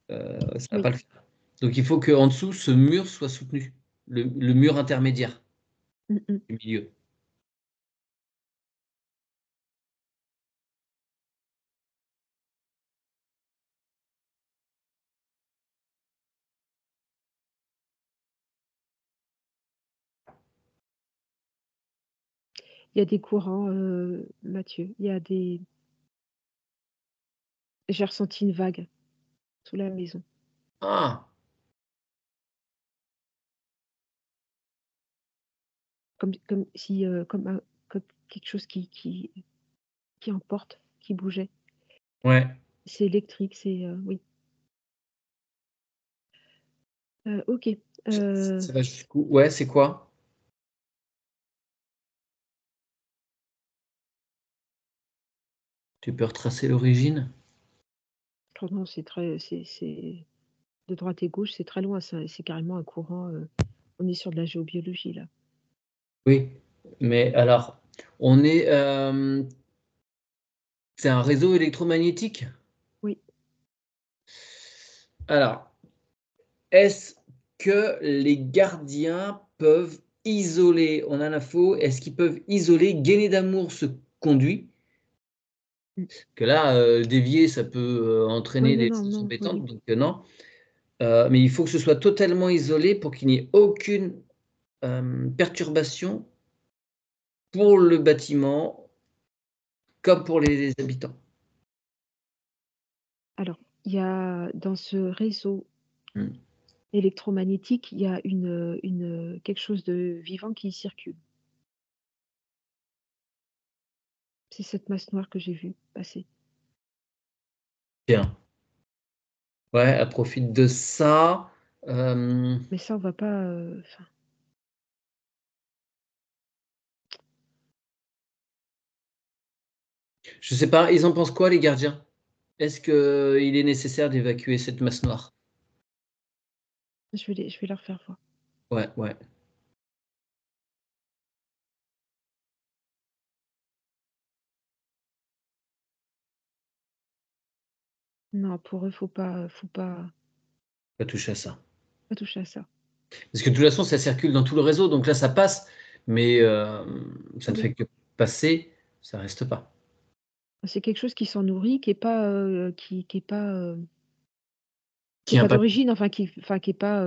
Speaker 1: ça va
Speaker 2: Oui.
Speaker 1: pas le faire. Donc il faut qu'en dessous, ce mur soit soutenu, le mur intermédiaire
Speaker 2: Mmh mh.
Speaker 1: du milieu.
Speaker 2: Il y a des courants, Mathieu, il y a des j'ai ressenti une vague sous la maison.
Speaker 1: Ah!
Speaker 2: Comme si, comme quelque chose qui emporte, qui bougeait.
Speaker 1: Ouais.
Speaker 2: C'est électrique, oui. OK,
Speaker 1: Ça va jusqu'où? Ouais, c'est quoi? Tu peux retracer l'origine?
Speaker 2: non, c'est de droite et gauche, c'est très loin, c'est carrément un courant, on est sur de la géobiologie là.
Speaker 1: Oui, mais alors, on est, c'est un réseau électromagnétique?
Speaker 2: Oui,
Speaker 1: Alors, est-ce que les gardiens peuvent isoler, on a l'info, est-ce qu'ils peuvent isoler Gainé d'amour se conduit?
Speaker 2: mmh.
Speaker 1: Que là, dévier, ça peut,
Speaker 2: Oui,
Speaker 1: entraîner
Speaker 2: non,
Speaker 1: des
Speaker 2: non,
Speaker 1: choses
Speaker 2: non, oui,
Speaker 1: embêtantes,
Speaker 2: oui.
Speaker 1: donc non. Mais il faut que ce soit totalement isolé pour qu'il n'y ait aucune, perturbation pour le bâtiment comme pour les habitants.
Speaker 2: Alors, il y a dans ce réseau
Speaker 1: Mmh.
Speaker 2: électromagnétique, il y a quelque chose de vivant qui circule. C'est cette masse noire que j'ai vue passer.
Speaker 1: Bien. Ouais, elle profite de ça.
Speaker 2: Mais ça, on va pas, enfin,
Speaker 1: Je sais pas, ils en pensent quoi les gardiens? Est-ce qu'il est nécessaire d'évacuer cette masse noire?
Speaker 2: je vais leur faire voir.
Speaker 1: Ouais, ouais.
Speaker 2: Non, pour eux, faut
Speaker 1: Pas toucher à ça.
Speaker 2: pas toucher à ça.
Speaker 1: Parce que de toute façon, ça circule dans tout le réseau, donc là, ça passe, mais ça
Speaker 2: Oui,
Speaker 1: ne
Speaker 2: oui.
Speaker 1: fait que passer, ça reste pas.
Speaker 2: C'est quelque chose qui s'en nourrit, qui
Speaker 1: Qui
Speaker 2: est pas
Speaker 1: impacte,
Speaker 2: d'origine, enfin qui est pas,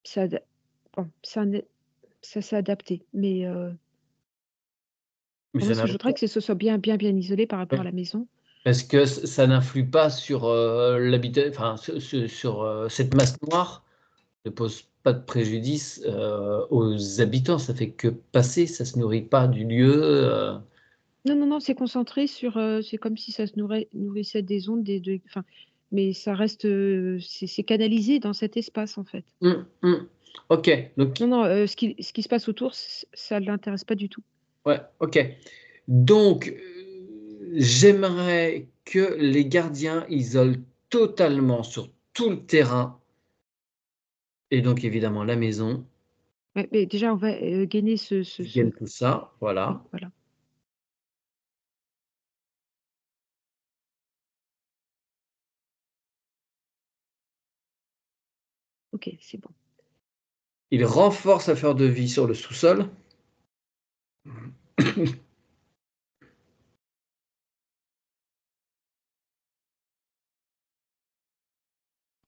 Speaker 2: ça ad bon, ça s'est adapté, mais
Speaker 1: mais
Speaker 2: moi,
Speaker 1: ça
Speaker 2: ce que je
Speaker 1: n'arrive
Speaker 2: voudrais,
Speaker 1: pas.
Speaker 2: que ce soit bien isolé par rapport à
Speaker 1: Ouais.
Speaker 2: la maison.
Speaker 1: Parce que ça n'influe pas sur, enfin, sur, cette masse noire ne pose pas de préjudice, aux habitants. Ça fait que passer, ça se nourrit pas du lieu,
Speaker 2: Non, non, non, c'est concentré sur, c'est comme si ça se nourrissait des ondes, enfin, mais ça reste, c'est canalisé dans cet espace, en fait.
Speaker 1: mmh, mmh. OK, donc
Speaker 2: Non, non, ce qui se passe autour, ça l'intéresse pas du tout.
Speaker 1: ouais, OK. Donc, j'aimerais que les gardiens isolent totalement sur tout le terrain et donc évidemment la maison,
Speaker 2: Ouais, mais déjà, on va, gainer
Speaker 1: ils gagnent tout ça,
Speaker 2: oui,
Speaker 1: voilà.
Speaker 2: voilà. OK, c'est bon.
Speaker 1: Ils renforcent la fleur de vie sur le sous-sol,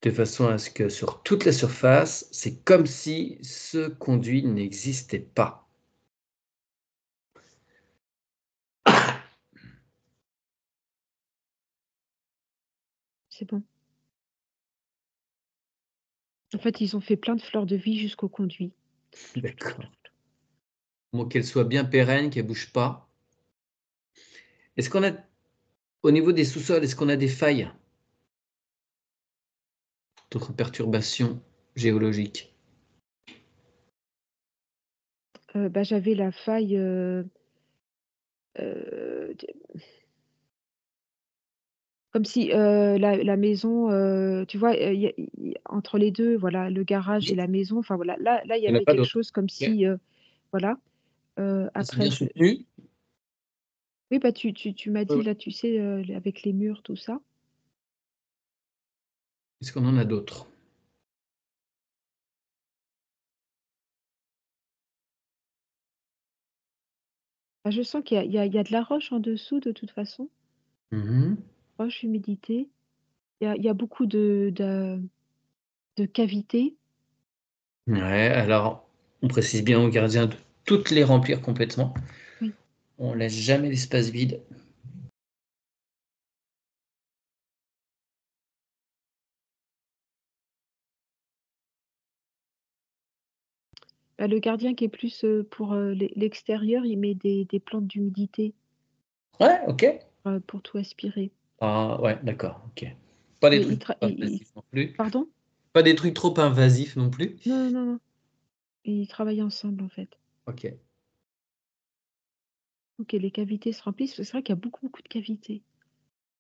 Speaker 1: de façon à ce que sur toute la surface, c'est comme si ce conduit n'existait pas.
Speaker 2: C'est bon. En fait, ils ont fait plein de fleurs de vie jusqu'au conduit.
Speaker 1: D'accord. Bon, qu'elle soit bien pérenne, qu'elle bouge pas. Est-ce qu'on a au niveau des sous-sols, est-ce qu'on a des failles? D'autres perturbations géologiques?
Speaker 2: Bah, j'avais la faille, d comme si, la maison, tu vois, il y a entre les 2, voilà, le garage et
Speaker 1: Oui.
Speaker 2: la maison, enfin voilà, là, il y
Speaker 1: Il y en a
Speaker 2: avait
Speaker 1: pas
Speaker 2: quelque
Speaker 1: d'autres?
Speaker 2: chose comme
Speaker 1: OK.
Speaker 2: si, voilà,
Speaker 1: Ça, c'est
Speaker 2: après
Speaker 1: bien soutenu?
Speaker 2: oui, bah, tu m'as
Speaker 1: Ouais,
Speaker 2: dit
Speaker 1: ouais.
Speaker 2: là, tu sais, avec les murs, tout ça.
Speaker 1: Est-ce qu'on en a d'autres?
Speaker 2: Bah, je sens qu'il y a de la roche en dessous de toute façon,
Speaker 1: Mmh.
Speaker 2: roche, humidité. Il y a beaucoup de cavités.
Speaker 1: Ouais, alors on précise bien aux gardiens de toutes les remplir complètement.
Speaker 2: Oui.
Speaker 1: On laisse jamais l'espace vide.
Speaker 2: Bah, le gardien qui est plus, pour, l'extérieur, il met des plantes d'humidité.
Speaker 1: Ouais, ok.
Speaker 2: pour tout aspirer.
Speaker 1: Ah, ouais, d'accord, ok. Pas des
Speaker 2: Et
Speaker 1: trucs trop invasifs non plus.
Speaker 2: pardon?
Speaker 1: Pas des trucs trop invasifs non plus.
Speaker 2: Non, non, non, non. Ils travaillent ensemble, en fait.
Speaker 1: Ok.
Speaker 2: OK, les cavités se remplissent, c'est vrai qu'il y a beaucoup, beaucoup de cavités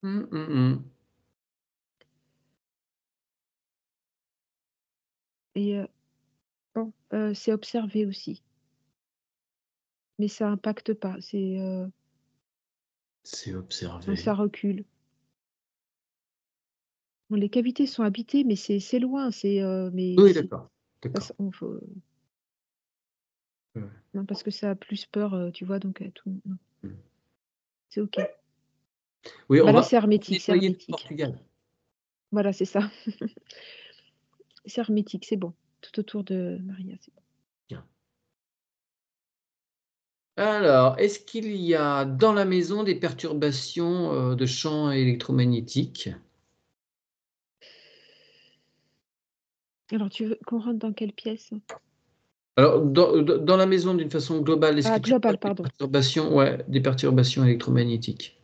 Speaker 1: Hum, hum, hum.
Speaker 2: et bon, c'est observé aussi, mais ça impacte pas,
Speaker 1: C'est
Speaker 2: donc ça
Speaker 1: observé.
Speaker 2: recule. Bon, les cavités sont habitées, mais c'est loin, mais
Speaker 1: Oui,
Speaker 2: c'est
Speaker 1: d'accord.
Speaker 2: ça
Speaker 1: D'accord.
Speaker 2: s on faut
Speaker 1: Ouais.
Speaker 2: non, parce que ça a plus peur, tu vois? Donc tout non,
Speaker 1: Mmh.
Speaker 2: c'est OK.
Speaker 1: Oui,
Speaker 2: Bah,
Speaker 1: on
Speaker 2: là,
Speaker 1: va
Speaker 2: c'est hermétique, c'est
Speaker 1: nettoyer tout le
Speaker 2: hermétique.
Speaker 1: Portugal.
Speaker 2: Voilà, c'est ça. C'est hermétique, c'est bon. Tout autour de Maria, c'est bon.
Speaker 1: Bien. Alors, est-ce qu'il y a dans la maison des perturbations, de champs électromagnétiques?
Speaker 2: Alors tu veux qu'on rentre dans quelle pièce?
Speaker 1: Alors, dans la maison d'une façon globale, est-ce
Speaker 2: Ah,
Speaker 1: que tu vois
Speaker 2: global,
Speaker 1: des
Speaker 2: pardon.
Speaker 1: perturbations, ouais, des perturbations électromagnétiques?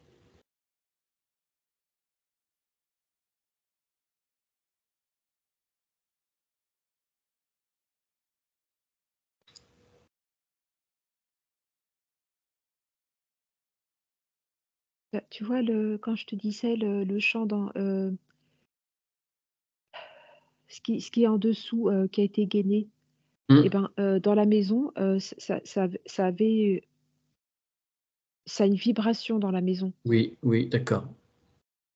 Speaker 2: Bah, tu vois quand je te disais le champ dans, ce qui est en dessous, qui a été gainé et
Speaker 1: Mmh.
Speaker 2: ben, dans la maison, ça a une vibration dans la maison.
Speaker 1: Oui, oui, d'accord.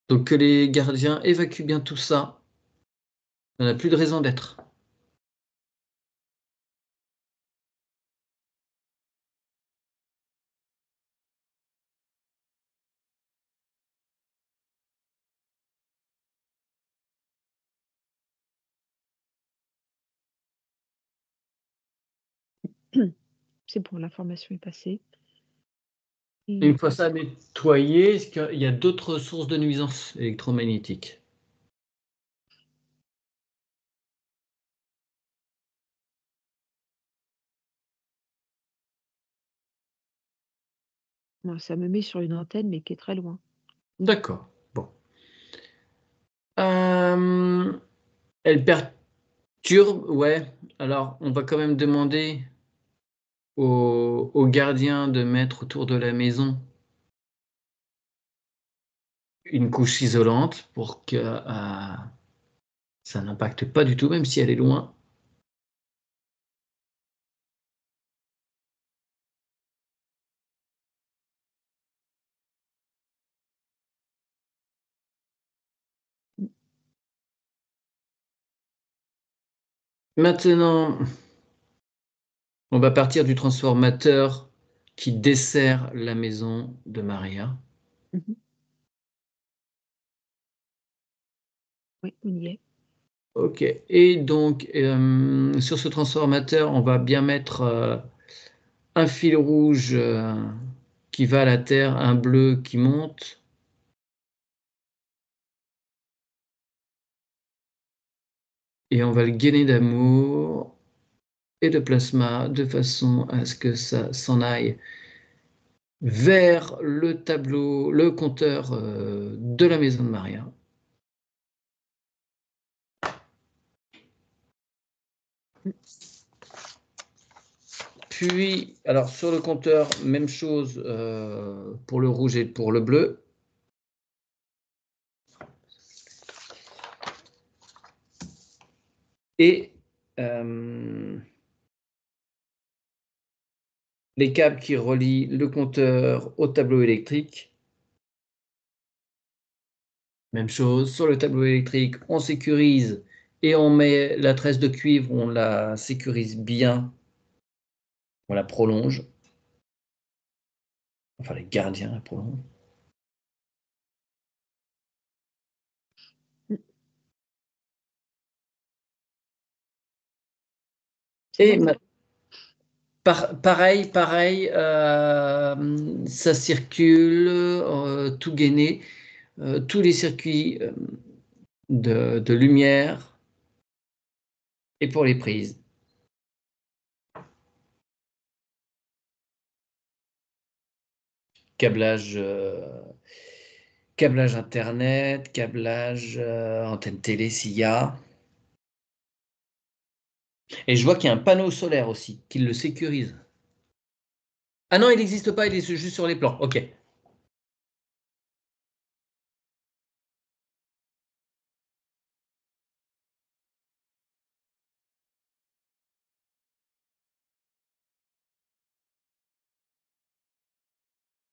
Speaker 1: Donc que les gardiens évacuent bien tout ça, il n'y en a plus de raison d'être.
Speaker 2: C'est bon, l'information est passée et
Speaker 1: Une fois ça nettoyé, est-ce qu'il y a d'autres sources de nuisances électromagnétiques?
Speaker 2: moi, ça me met sur une antenne, mais qui est très loin.
Speaker 1: D'accord, bon. Hem, Elle perturbe, ouais, alors on va quand même demander aux gardiens de mettre autour de la maison une couche isolante pour que, ça n'impacte pas du tout, même si elle est loin.
Speaker 2: Mmh,
Speaker 1: Maintenant, on va partir du transformateur qui dessert la maison de Maria.
Speaker 2: mmh. Oui, on y est.
Speaker 1: OK, et donc, sur ce transformateur, on va bien mettre, un fil rouge, qui va à la terre, un bleu qui monte, et on va le gainer d'amour et de plasma de façon à ce que ça s'en aille vers le tableau, le compteur, de la maison de Maria.
Speaker 2: Mmh,
Speaker 1: Puis, alors sur le compteur, même chose, pour le rouge et pour le bleu. Et les câbles qui relient le compteur au tableau électrique, même chose. Sur le tableau électrique, on sécurise et on met la tresse de cuivre, on la sécurise bien, on la prolonge. Enfin, les gardiens la prolongent.
Speaker 2: mmh. C'est
Speaker 1: Et
Speaker 2: bon?
Speaker 1: pareil, ça circule, tout gainé, tous les circuits, de lumière et pour les prises. câblage, câblage Internet, câblage antenne télé s'il y a. Et je vois qu'il y a un panneau solaire aussi, qui le sécurise. Ah non, il n'existe pas, il est juste sur les plans. Ok.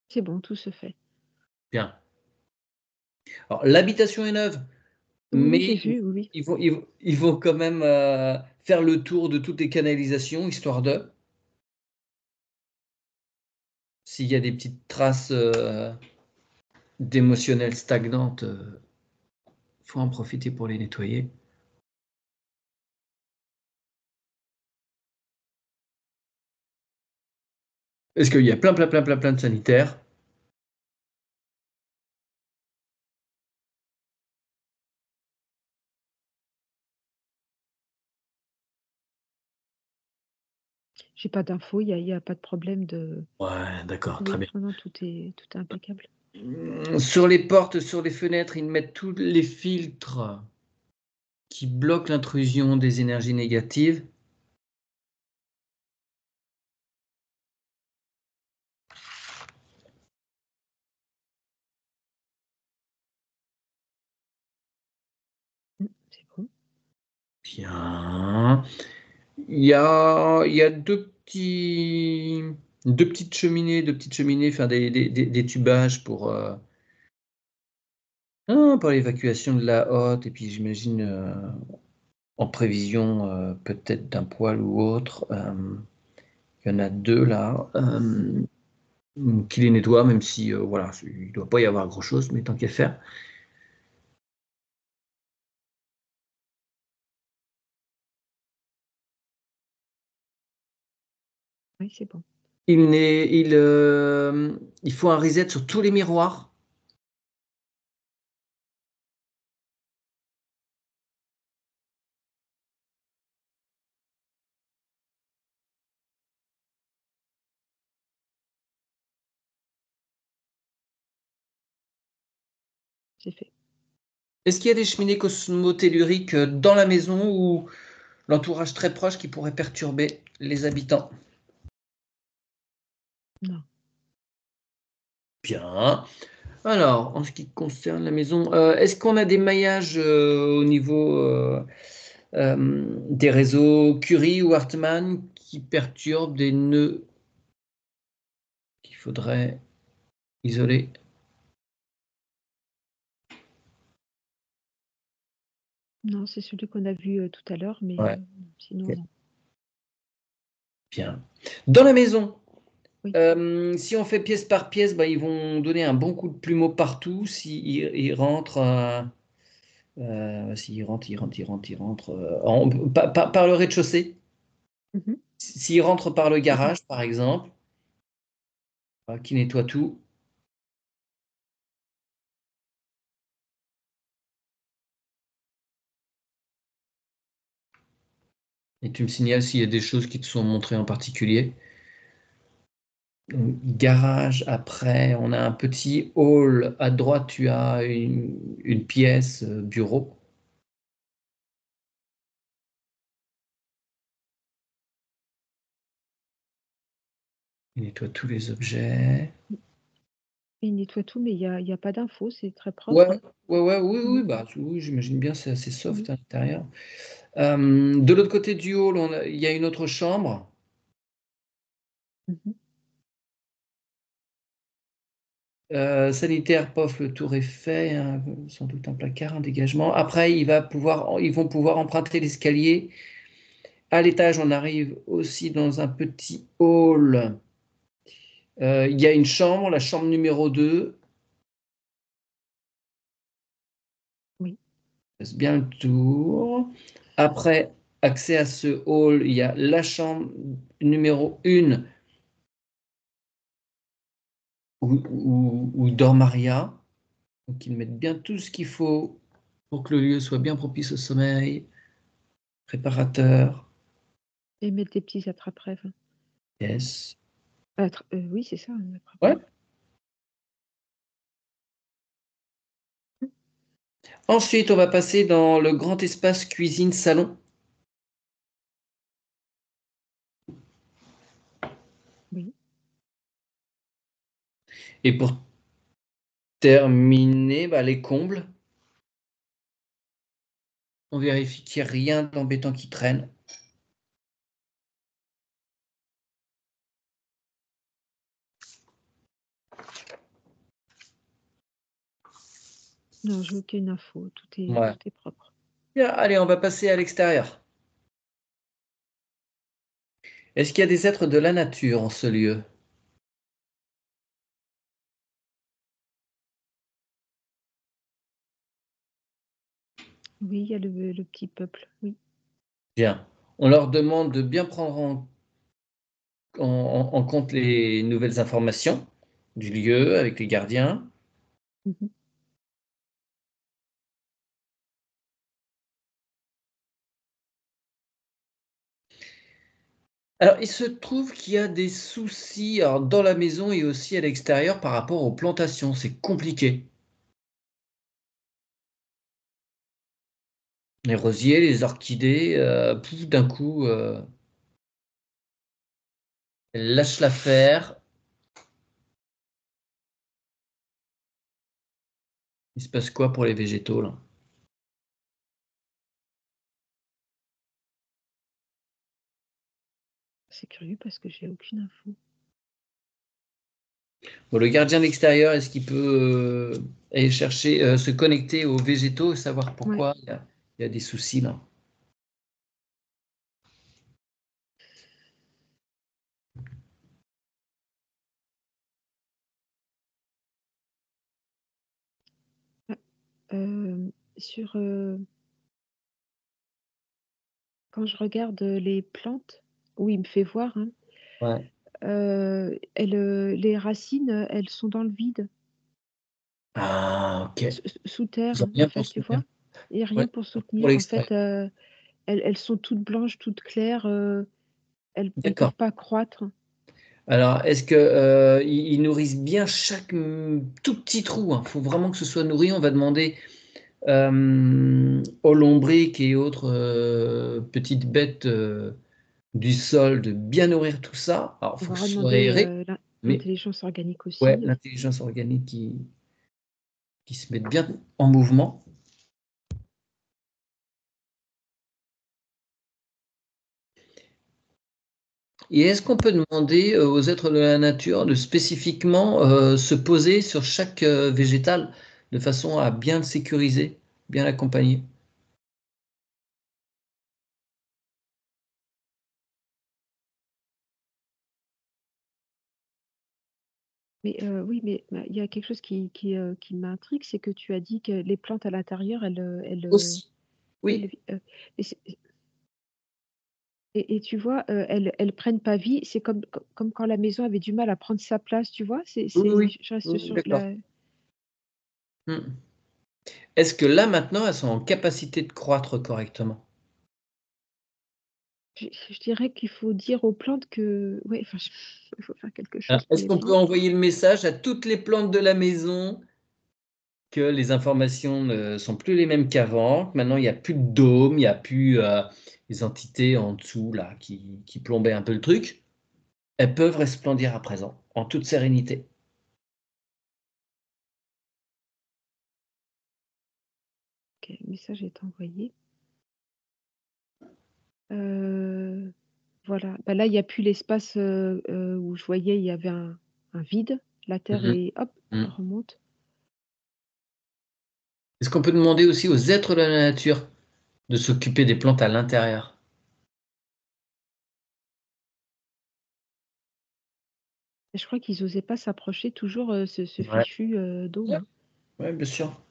Speaker 2: C'est bon, tout se fait.
Speaker 1: Bien. Alors, l'habitation est neuve,
Speaker 2: Oui, oui, j'ai
Speaker 1: mais
Speaker 2: vu, oui, oui.
Speaker 1: ils vont quand même faire le tour de toutes les canalisations, histoire de. S'il y a des petites traces d'émotionnel stagnantes, faut en profiter pour les nettoyer. Parce qu'il y a plein de sanitaires.
Speaker 2: J'ai pas d'infos, il y a pas de problème de
Speaker 1: Ouais, d'accord, très
Speaker 2: oui,
Speaker 1: bien.
Speaker 2: non, non, tout est impeccable.
Speaker 1: Sur les portes, sur les fenêtres, ils mettent tous les filtres qui bloquent l'intrusion des énergies négatives.
Speaker 2: C'est bon.
Speaker 1: Bien. Il y a deux petites cheminées, enfin des tubages pour l'évacuation de la hotte, et puis j'imagine en prévision peut-être d'un poêle ou autre. Il y en a deux là qui les nettoient, même si voilà, il ne doit pas y avoir grand-chose, mais tant qu'à faire.
Speaker 2: Oui, c'est bon.
Speaker 1: Il faut un reset sur tous les miroirs.
Speaker 2: C'est fait.
Speaker 1: Est-ce qu'il y a des cheminées cosmotelluriques dans la maison ou l'entourage très proche qui pourrait perturber les habitants?
Speaker 2: Non.
Speaker 1: Bien. Alors, en ce qui concerne la maison, est-ce qu'on a des maillages au niveau des réseaux Curie ou Hartmann qui perturbent des nœuds qu'il faudrait isoler?
Speaker 2: Non, c'est celui qu'on a vu, tout à l'heure, mais
Speaker 1: Ouais,
Speaker 2: sinon
Speaker 1: ok,
Speaker 2: non.
Speaker 1: bien. Dans la maison,
Speaker 2: Oui,
Speaker 1: si on fait pièce par pièce, bah, ils vont donner un bon coup de plumeau partout. S'ils rentrent, s'ils rentrent par le rez-de-chaussée.
Speaker 2: mmh
Speaker 1: S'ils rentrent par le garage, par exemple, qui nettoie tout. Et tu me signales s'il y a des choses qui te sont montrées en particulier. Donc, garage, après, on a un petit hall. À droite, tu as une pièce, bureau. Il nettoie tous les objets.
Speaker 2: Il nettoie tout, mais il y a pas d'infos, c'est très propre,
Speaker 1: Ouais,
Speaker 2: hein.
Speaker 1: ouais, oui,
Speaker 2: Mmh.
Speaker 1: oui, bah, oui, j'imagine bien, c'est assez
Speaker 2: Mmh.
Speaker 1: soft à l'intérieur. De l'autre côté du hall, il y a une autre chambre.
Speaker 2: Mmh.
Speaker 1: Sanitaire, pof, le tour est fait, hein, sans doute un placard, un dégagement. Après, ils vont pouvoir emprunter l'escalier. À l'étage, on arrive aussi dans un petit hall. Il y a une chambre, la chambre numéro 2.
Speaker 2: Oui,
Speaker 1: Passe bien le tour. Après, accès à ce hall, il y a la chambre numéro 1 où dort Maria. Donc, ils mettent bien tout ce qu'il faut pour que le lieu soit bien propice au sommeil. Préparateur.
Speaker 2: et mettre des petits attrape-rêves.
Speaker 1: Yes.
Speaker 2: Oui, c'est ça, un
Speaker 1: Ouais,
Speaker 2: attrape-rêves.
Speaker 1: Ensuite, on va passer dans le grand espace cuisine-salon.
Speaker 2: Oui.
Speaker 1: Et pour terminer, les combles. On vérifie qu'il n'y a rien d'embêtant qui traîne.
Speaker 2: Non, j'ai aucune info. Tout
Speaker 1: Ouais.
Speaker 2: est propre.
Speaker 1: Bien, allez, on va passer à l'extérieur. Est-ce qu'il y a des êtres de la nature en ce lieu?
Speaker 2: Oui, il y a le petit peuple, oui.
Speaker 1: Bien. On leur demande de bien prendre en compte les nouvelles informations du lieu avec les gardiens.
Speaker 2: Mmh.
Speaker 1: Alors, il se trouve qu'il y a des soucis, alors, dans la maison et aussi à l'extérieur par rapport aux plantations. C'est compliqué. Les rosiers, les orchidées, pouf, d'un coup, elles lâchent l'affaire. Il se passe quoi pour les végétaux, là?
Speaker 2: C'est curieux parce que j'ai aucune info.
Speaker 1: Bon, le gardien de l'extérieur, est-ce qu'il peut aller chercher, se connecter aux végétaux et savoir
Speaker 2: Ouais,
Speaker 1: pourquoi il y a des soucis là?
Speaker 2: ouais, sur, quand je regarde, les plantes où il me fait voir, hein,
Speaker 1: Ouais.
Speaker 2: les racines, elles sont dans le vide,
Speaker 1: Ah, OK.
Speaker 2: sous terre,
Speaker 1: Ils ont
Speaker 2: hein, en
Speaker 1: rien pour
Speaker 2: fait, tu
Speaker 1: soutenir.
Speaker 2: vois? Il y a
Speaker 1: Ouais,
Speaker 2: rien pour
Speaker 1: pour
Speaker 2: soutenir. En
Speaker 1: l'extérieur.
Speaker 2: fait, elles sont toutes blanches, toutes claires, elles
Speaker 1: D'accord.
Speaker 2: peuvent pas croître.
Speaker 1: Alors, est-ce que, ils nourrissent bien chaque, tout petit trou, hein? Faut vraiment que ce soit nourri. On va demander, aux lombrics et autres, petites bêtes, du sol de bien nourrir tout ça. Alors, il
Speaker 2: On
Speaker 1: faut
Speaker 2: va
Speaker 1: que ce soit
Speaker 2: redemander,
Speaker 1: aéré, mais
Speaker 2: l'intelligence organique
Speaker 1: ouais,
Speaker 2: aussi.
Speaker 1: l'intelligence organique qui se mette bien en mouvement. Et est-ce qu'on peut demander, aux êtres de la nature de spécifiquement, se poser sur chaque, végétal, de façon à bien le sécuriser, bien l'accompagner?
Speaker 2: Mais oui, mais il y a quelque chose qui m'intrigue, c'est que tu as dit que les plantes à l'intérieur,
Speaker 1: Aussi,
Speaker 2: elles
Speaker 1: oui,
Speaker 2: vi et c'est et tu vois, elles prennent pas vie. C'est comme quand la maison avait du mal à prendre sa place, tu vois?
Speaker 1: oui, oui, oui.
Speaker 2: Je reste
Speaker 1: Oui, oui,
Speaker 2: sur
Speaker 1: d'accord.
Speaker 2: la
Speaker 1: Mmh. Est-ce que là, maintenant, elles sont en capacité de croître correctement?
Speaker 2: je dirais qu'il faut dire aux plantes que ouais, enfin, je il faut faire quelque
Speaker 1: Alors,
Speaker 2: chose pour
Speaker 1: est-ce
Speaker 2: les
Speaker 1: qu'on peut
Speaker 2: plantes.
Speaker 1: envoyer le message à toutes les plantes de la maison que les informations ne sont plus les mêmes qu'avant, que maintenant il y a plus de dôme, il y a plus, les entités en dessous là qui plombaient un peu le truc? Elles peuvent resplendir à présent, en toute sérénité.
Speaker 2: OK, le message est envoyé. Heu, voilà, bah, là, il y a plus l'espace, où je voyais, il y avait un vide. La terre
Speaker 1: Mmh mh.
Speaker 2: est hop,
Speaker 1: Mmh.
Speaker 2: remonte.
Speaker 1: Est-ce qu'on peut demander aussi aux êtres de la nature de s'occuper des plantes à l'intérieur?
Speaker 2: Et je crois qu'ils osaient pas s'approcher toujours, ce
Speaker 1: Ouais.
Speaker 2: fichu, dôme,
Speaker 1: Ouais,
Speaker 2: hein.
Speaker 1: ouais, bien sûr.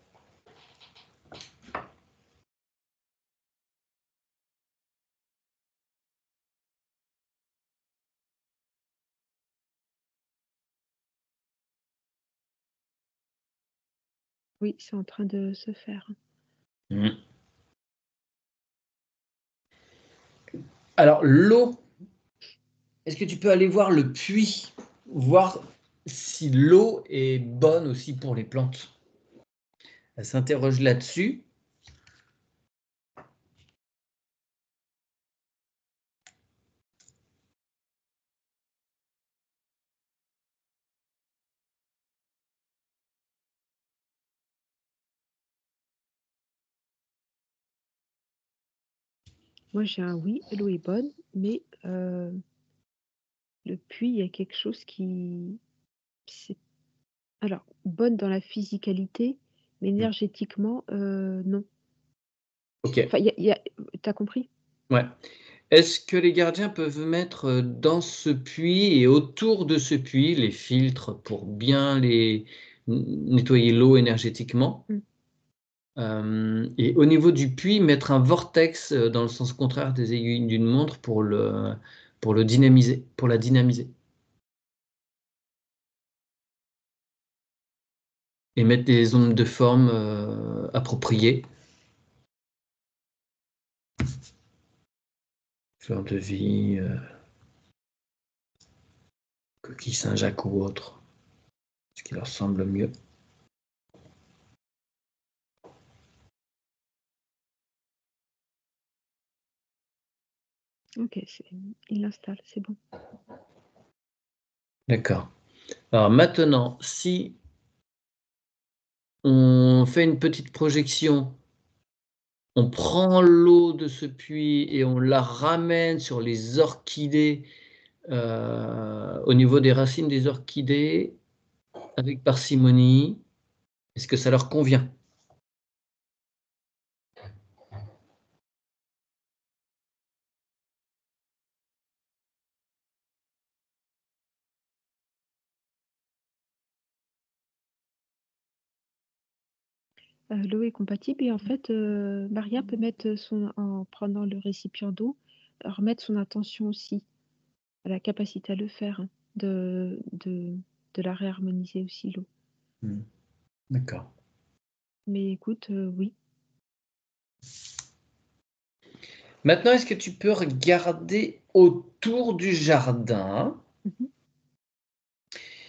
Speaker 2: Oui, c'est en train de se faire.
Speaker 1: Mmh. Alors l'eau, est-ce que tu peux aller voir le puits? Voir si l'eau est bonne aussi pour les plantes? Elle s'interroge là-dessus.
Speaker 2: Moi, j'ai un oui, l'eau est bonne, mais le puits, il y a quelque chose qui c'est alors, bonne dans la physicalité, mais
Speaker 1: Mm.
Speaker 2: énergétiquement, non.
Speaker 1: Ok,
Speaker 2: Enfin, il y a tu compris?
Speaker 1: ouais. Est-ce que les gardiens peuvent mettre dans ce puits et autour de ce puits les filtres pour bien nettoyer l'eau énergétiquement?
Speaker 2: Mmh.
Speaker 1: Et au niveau du puits, mettre un vortex dans le sens contraire des aiguilles d'une montre pour le dynamiser, pour la dynamiser. Et mettre des ondes de forme appropriées. Fleur de vie, coquille Saint-Jacques ou autre, ce qui leur semble mieux.
Speaker 2: OK, il l'installe, c'est bon.
Speaker 1: D'accord. Alors maintenant, si on fait une petite projection, on prend l'eau de ce puits et on la ramène sur les orchidées, au niveau des racines des orchidées, avec parcimonie. Est-ce que ça leur convient?
Speaker 2: L'eau est compatible et en fait, Maria peut mettre son en prenant le récipient d'eau, remettre son intention aussi. Elle a la capacité à le faire, hein, de la réharmoniser aussi l'eau.
Speaker 1: Mmh. D'accord.
Speaker 2: Mais écoute, oui.
Speaker 1: Maintenant, est-ce que tu peux regarder autour du jardin?
Speaker 2: Mmh.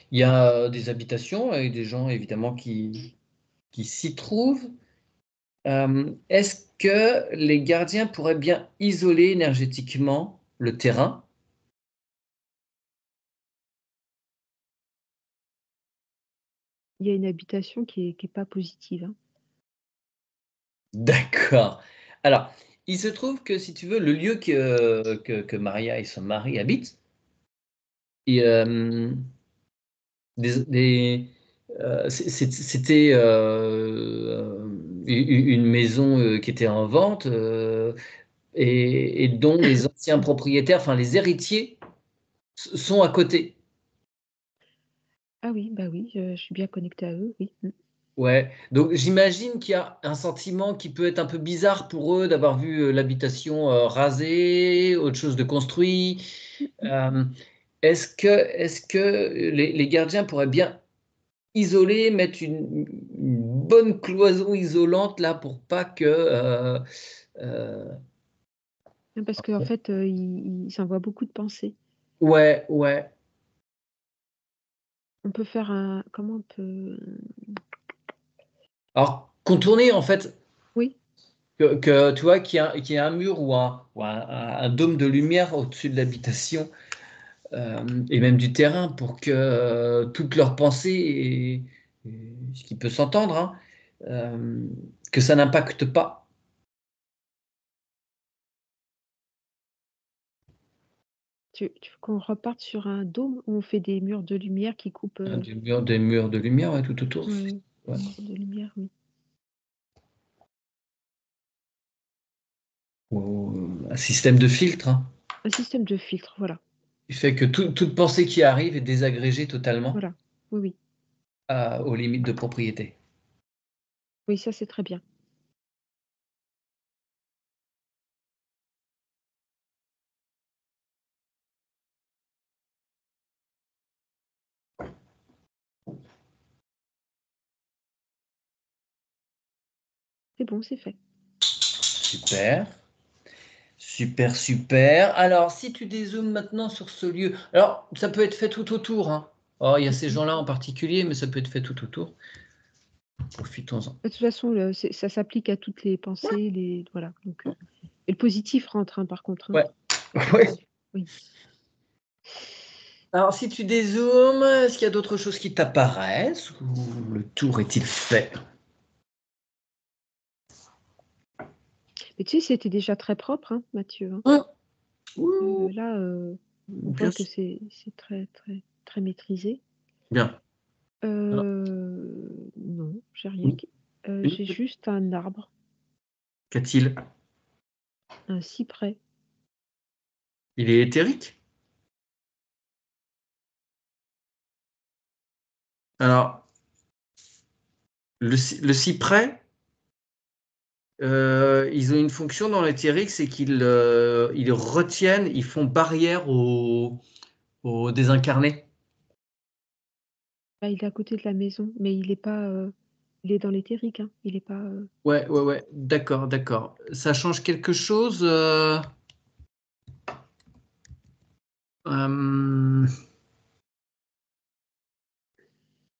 Speaker 1: Il y a des habitations et des gens évidemment qui s'y trouvent. Est-ce que les gardiens pourraient bien isoler énergétiquement le terrain?
Speaker 2: Il y a une habitation qui est pas positive, hein.
Speaker 1: D'accord. Alors, il se trouve que si tu veux, le lieu que Maria et son mari habitent, et, des c'était, une maison, qui était en vente, et dont les anciens propriétaires, enfin les héritiers sont à côté.
Speaker 2: Ah oui, bah oui, je suis bien connectée à eux, oui. Mmh.
Speaker 1: Ouais, donc j'imagine qu'il y a un sentiment qui peut être un peu bizarre pour eux d'avoir vu, l'habitation, rasée, autre chose de construit.
Speaker 2: Mmh mh.
Speaker 1: Hem, est-ce que les gardiens pourraient bien isoler, mettre une bonne cloison isolante là pour pas que, heu
Speaker 2: Parce qu'en fait, il s'envoie beaucoup de pensées.
Speaker 1: ouais, ouais.
Speaker 2: On peut faire un comment on peut,
Speaker 1: Alors contourner en fait,
Speaker 2: oui,
Speaker 1: que tu vois qu'il y ait un mur ou un dôme de lumière au-dessus de l'habitation. Et même du terrain pour que toutes leurs pensées, et ce qui peut s'entendre, hein, que ça n'impacte pas.
Speaker 2: tu veux qu'on reparte sur un dôme où on fait des murs de lumière qui coupent,
Speaker 1: Des murs de lumière, ouais, tout autour.
Speaker 2: ouais,
Speaker 1: Ouais.
Speaker 2: murs de lumière, oui.
Speaker 1: Ou un système de filtre, hein,
Speaker 2: Un système de filtre, voilà,
Speaker 1: qui fait que toute pensée qui arrive est désagrégée totalement
Speaker 2: voilà. Oui, oui.
Speaker 1: aux limites de propriété.
Speaker 2: Oui, ça, c'est très bien. C'est bon, c'est fait.
Speaker 1: Super, super, super. Alors, si tu dézoomes maintenant sur ce lieu, alors ça peut être fait tout autour, hein. Alors, il y a
Speaker 2: Mmh
Speaker 1: ces
Speaker 2: mh.
Speaker 1: gens-là en particulier, mais ça peut être fait tout autour. Profitons-en.
Speaker 2: De toute façon, ça s'applique à toutes les pensées, les voilà, donc et le positif rentre, hein, par contre, hein.
Speaker 1: Ouais,
Speaker 2: Le
Speaker 1: ouais.
Speaker 2: positif, oui.
Speaker 1: Alors, si tu dézoomes, est-ce qu'il y a d'autres choses qui t'apparaissent ou le tour est-il fait?
Speaker 2: Mais tu sais, c'était déjà très propre, hein, Mathieu, hein.
Speaker 1: Mmh. Oui, oui,
Speaker 2: Là, on
Speaker 1: oui,
Speaker 2: voit
Speaker 1: bien
Speaker 2: que
Speaker 1: sûr.
Speaker 2: c'est très, très, très maîtrisé.
Speaker 1: Bien. Alors,
Speaker 2: Non, j'ai rien
Speaker 1: une
Speaker 2: qui
Speaker 1: une
Speaker 2: j'ai juste un arbre,
Speaker 1: qu'a-t-il?
Speaker 2: un cyprès.
Speaker 1: Il est éthérique? Alors, le cyprès, ils ont une fonction dans l'éthérique, c'est ils retiennent, ils font barrière aux désincarnés.
Speaker 2: Bah, il est à côté de la maison, mais il est pas, il est dans l'éthérique, hein, il est pas,
Speaker 1: Ouais, ouais, ouais, d'accord, d'accord. Ça change quelque chose euh,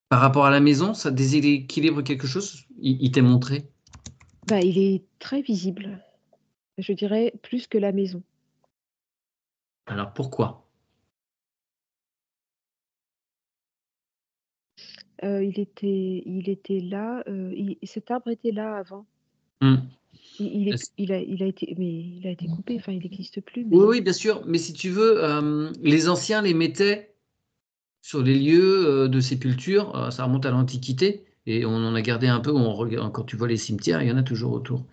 Speaker 1: par rapport à la maison? Ça déséquilibre quelque chose? Il t'est montré?
Speaker 2: bah, il est très visible. Je dirais plus que la maison.
Speaker 1: Alors pourquoi?
Speaker 2: Il était là, il cet arbre était là avant.
Speaker 1: Hmm.
Speaker 2: Il est p il a été coupé, enfin il n'existe plus,
Speaker 1: Oui,
Speaker 2: mais
Speaker 1: oui, bien sûr, mais si tu veux, les anciens les mettaient sur les lieux de sépulture, ça remonte à l'Antiquité, et on en a gardé un peu, quand tu vois les cimetières, il y en a toujours autour.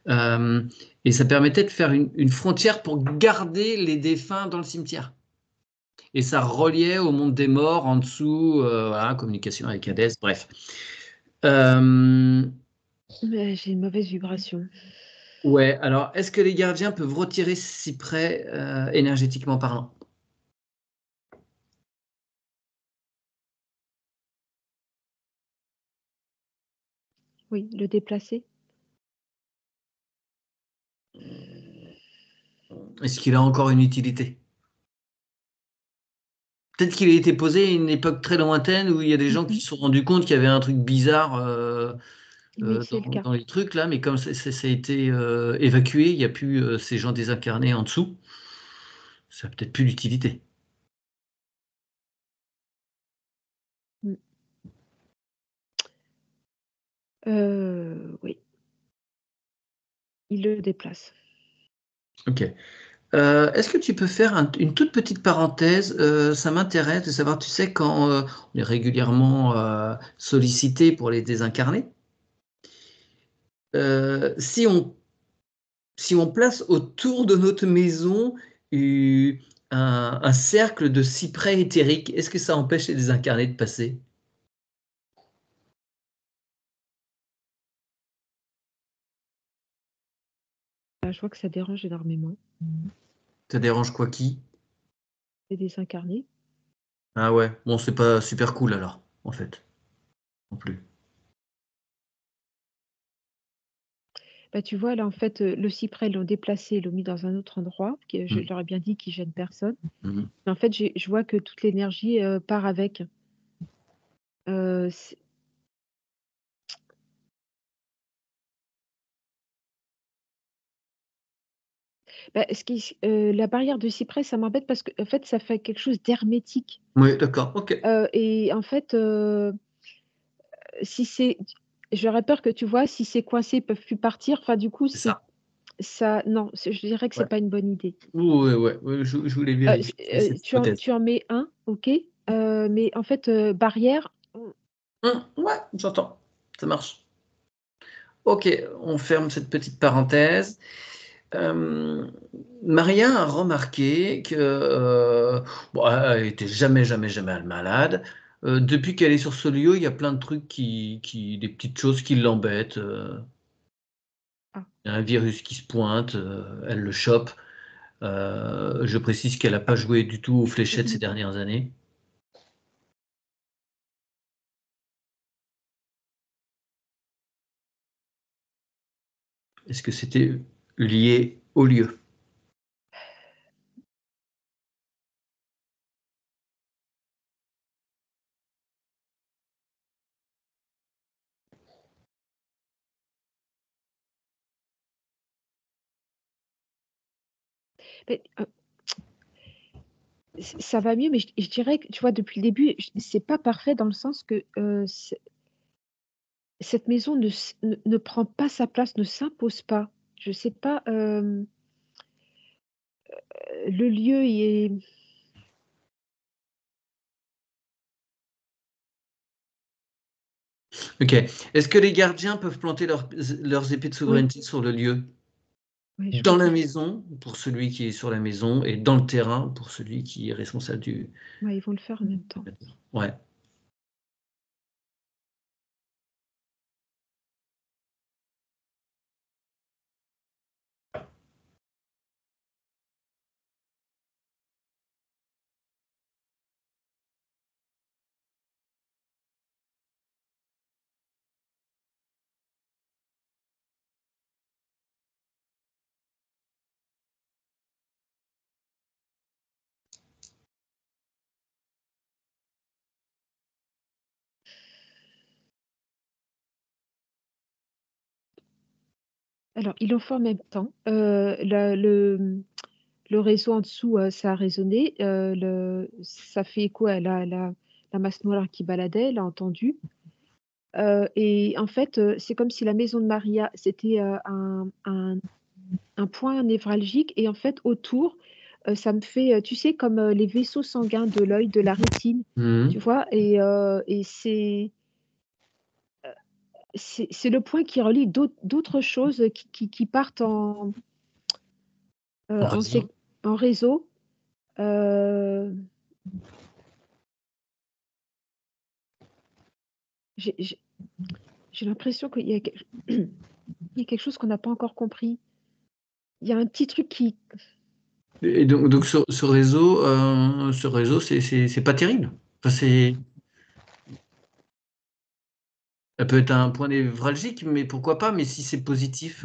Speaker 1: Euh, et ça permettait de faire une frontière pour garder les défunts dans le cimetière. Et ça reliait au monde des morts en dessous, voilà, communication avec Hadès, bref. Euh,
Speaker 2: j'ai une mauvaise vibration.
Speaker 1: ouais, alors est-ce que les gardiens peuvent retirer ce cyprès énergétiquement parlant?
Speaker 2: Oui, le déplacer?
Speaker 1: Est-ce qu'il a encore une utilité? Peut-être qu'il a été posé à une époque très lointaine où il y a des gens qui
Speaker 2: Mmh.
Speaker 1: se sont rendus compte qu'il y avait un truc bizarre
Speaker 2: Oui, c'est le cas.
Speaker 1: dans les trucs là, mais comme ça a été évacué, il n'y a plus ces gens désincarnés en dessous, ça n'a peut-être plus d'utilité.
Speaker 2: Mmh. Oui, il le déplace.
Speaker 1: Ok. Est-ce que tu peux faire une toute petite parenthèse? Ça m'intéresse de savoir, tu sais, quand on est régulièrement sollicité pour les désincarnés, si on place autour de notre maison euh, un cercle de cyprès éthérique, est-ce que ça empêche les désincarnés de passer?
Speaker 2: Bah, je vois que ça dérange énormément,
Speaker 1: Ça dérange quoi qui?
Speaker 2: les désincarnés.
Speaker 1: Ah ouais, bon, c'est pas super cool alors, en fait, non plus.
Speaker 2: Bah, tu vois, là, en fait, le cyprès, ils l'ont déplacé, ils l'ont mis dans un autre endroit, que je
Speaker 1: Mm.
Speaker 2: leur ai bien dit qu'il gêne personne.
Speaker 1: Mhm.
Speaker 2: Mais en fait, je vois que toute l'énergie, part avec. C'est bah, la barrière de cyprès, ça m'embête parce qu'en fait, ça fait quelque chose d'hermétique,
Speaker 1: Oui, d'accord, ok.
Speaker 2: et en fait, si c'est j'aurais peur que, tu vois, si c'est coincé, ils peuvent plus partir. Enfin, du coup,
Speaker 1: C'est
Speaker 2: c'est
Speaker 1: ça.
Speaker 2: ça non, je dirais que c'est
Speaker 1: Ouais.
Speaker 2: pas une bonne idée.
Speaker 1: Ouais, ouais, ouais, je voulais vérifier cette hypothèse.
Speaker 2: Tu en mets un, OK, mais en fait, barrière,
Speaker 1: Ouais, j'entends. Ça marche. Ok, on ferme cette petite parenthèse. Euh, Maria a remarqué que bon, elle était jamais, jamais, jamais malade. Depuis qu'elle est sur ce lieu, il y a plein de trucs des petites choses qui l'embêtent.
Speaker 2: ah,
Speaker 1: Il y a un virus qui se pointe, elle le chope. Je précise qu'elle n'a pas joué du tout aux fléchettes ces
Speaker 2: mmh.
Speaker 1: dernières années. Est-ce que c'était lié au lieu?
Speaker 2: Mais, ça va mieux, mais je dirais que, tu vois, depuis le début, c'est pas parfait dans le sens que, cette maison ne prend pas sa place, ne s'impose pas. je sais pas, le lieu il est
Speaker 1: Ok. Est-ce que les gardiens peuvent planter leurs épées de
Speaker 2: oui,
Speaker 1: souveraineté sur le lieu?
Speaker 2: oui, je
Speaker 1: Dans
Speaker 2: crois
Speaker 1: la
Speaker 2: qu'il faut
Speaker 1: maison, pour celui qui est sur la maison, et dans le terrain, pour celui qui est responsable du...
Speaker 2: ouais, ils vont le faire en même temps.
Speaker 1: Ouais.
Speaker 2: Alors, ils l'ont fait en même temps. Le réseau en dessous, ça a résonné, ça fait écho à la masse noire qui baladait, elle a entendu, et en fait, c'est comme si la maison de Maria, c'était, un point névralgique et en fait autour, ça me fait, tu sais comme, les vaisseaux sanguins de l'œil, de la rétine, tu
Speaker 1: Mhm.
Speaker 2: vois? Et c'est le point qui relie d'autres choses, qui partent
Speaker 1: En
Speaker 2: en
Speaker 1: réseau.
Speaker 2: en réseau, heu j'ai j'ai l'impression qu'il y a il y a quelque chose qu'on n'a pas encore compris. Il y a un petit truc qui
Speaker 1: Et donc ce réseau, c'est pas terrible. Enfin, ça peut être un point névralgique, mais pourquoi pas? Mais si c'est positif,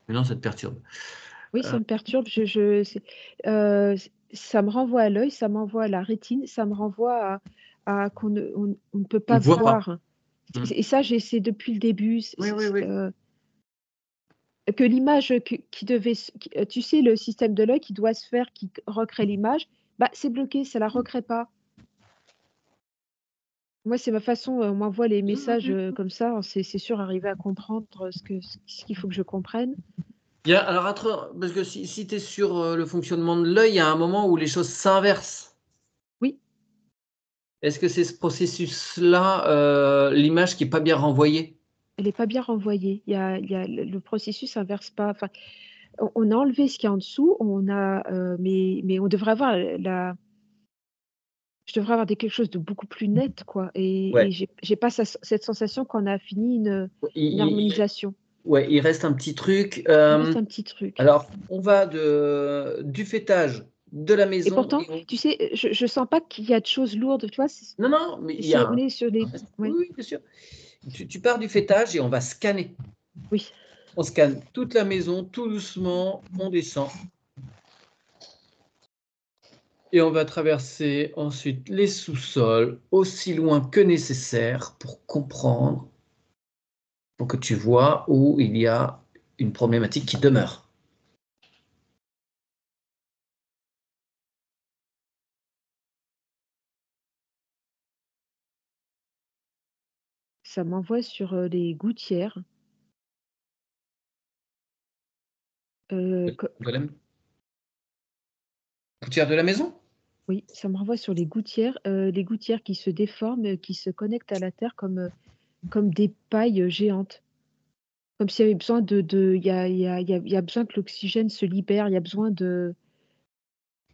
Speaker 1: mais non, ça te perturbe.
Speaker 2: oui,
Speaker 1: Euh,
Speaker 2: ça me perturbe, ça me renvoie à l'œil, ça m'envoie à la rétine, ça me renvoie à on ne peut
Speaker 1: on
Speaker 2: pas
Speaker 1: voit pas.
Speaker 2: voir.
Speaker 1: Hmm.
Speaker 2: Et ça, c'est depuis le début,
Speaker 1: Oui, oui, oui.
Speaker 2: que l'image, qui devait tu sais, le système de l'œil qui doit se faire, qui recrée l'image, bah, c'est bloqué, ça la recrée pas. Moi, c'est ma façon, on m'envoie les messages, comme ça, c'est sûr arriver à comprendre, ce qu'il faut que je comprenne.
Speaker 1: Alors, parce que si tu es sur le fonctionnement de l'œil, il y a un moment où les choses s'inversent.
Speaker 2: Oui,
Speaker 1: Est-ce que c'est ce processus-là, l'image qui est pas bien renvoyée?
Speaker 2: elle est pas bien renvoyée. Il y a le processus inverse pas, enfin, on a enlevé ce qu'il y a en dessous, mais on devrait avoir la je devrais avoir quelque chose de beaucoup plus net, quoi,
Speaker 1: Ouais.
Speaker 2: et j'ai pas cette sensation qu'on a fini une
Speaker 1: Il
Speaker 2: harmonisation.
Speaker 1: Ouais, il reste un petit truc,
Speaker 2: Il reste un petit truc.
Speaker 1: alors on va du faîtage de la
Speaker 2: Et
Speaker 1: maison
Speaker 2: pourtant,
Speaker 1: et on...
Speaker 2: tu sais, je sens pas qu'il y a de choses lourdes, tu vois?
Speaker 1: Non, non, mais il y a
Speaker 2: On est sur
Speaker 1: un
Speaker 2: les
Speaker 1: reste, oui,
Speaker 2: ouais,
Speaker 1: oui, bien sûr. Tu pars du fêtage et on va scanner.
Speaker 2: oui,
Speaker 1: On scanne toute la maison, tout doucement, on descend et on va traverser ensuite les sous-sols aussi loin que nécessaire pour comprendre, pour que tu vois où il y a une problématique qui demeure.
Speaker 2: ça m'envoie sur, les gouttières, co
Speaker 1: De la gouttière de la maison?
Speaker 2: oui, ça me renvoie sur les gouttières qui se déforment, qui se connectent à la terre comme des pailles, géantes. Comme s'il y avait besoin de il y a besoin que l'oxygène se libère, il y a besoin de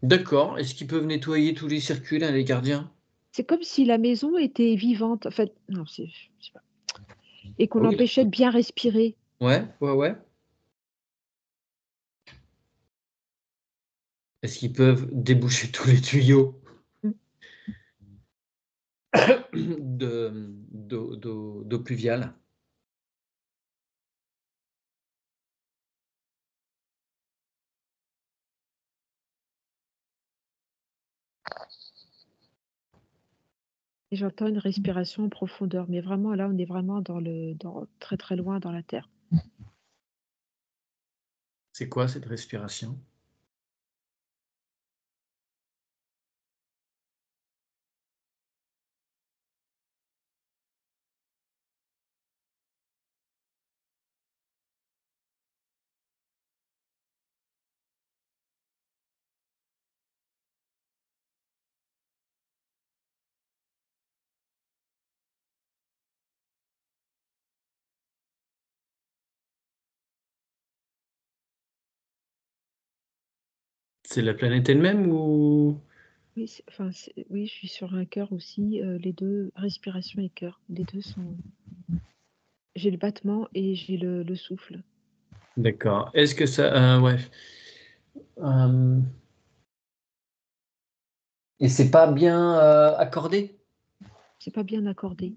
Speaker 1: D'accord. Est-ce qu'ils peuvent nettoyer tous les circuits là, les gardiens?
Speaker 2: c'est comme si la maison était vivante, en fait non, je sais pas et qu'on
Speaker 1: Ah oui,
Speaker 2: l'empêchait de bien respirer.
Speaker 1: ouais, ouais, ouais. Est-ce qu'ils peuvent déboucher tous les tuyaux
Speaker 2: Mmh.
Speaker 1: d'eau pluviale?
Speaker 2: Et j'entends une respiration en profondeur, mais vraiment là, on est vraiment dans très, très loin dans la terre.
Speaker 1: C'est quoi cette respiration? C'est la planète elle-même ou...
Speaker 2: Oui, enfin, oui, je suis sur un cœur aussi. Les deux, respiration et cœur, les deux sont. J'ai le battement et j'ai le souffle.
Speaker 1: D'accord. Est-ce que ça... ouais. Euh, Et c'est pas bien accordé?
Speaker 2: C'est pas bien accordé.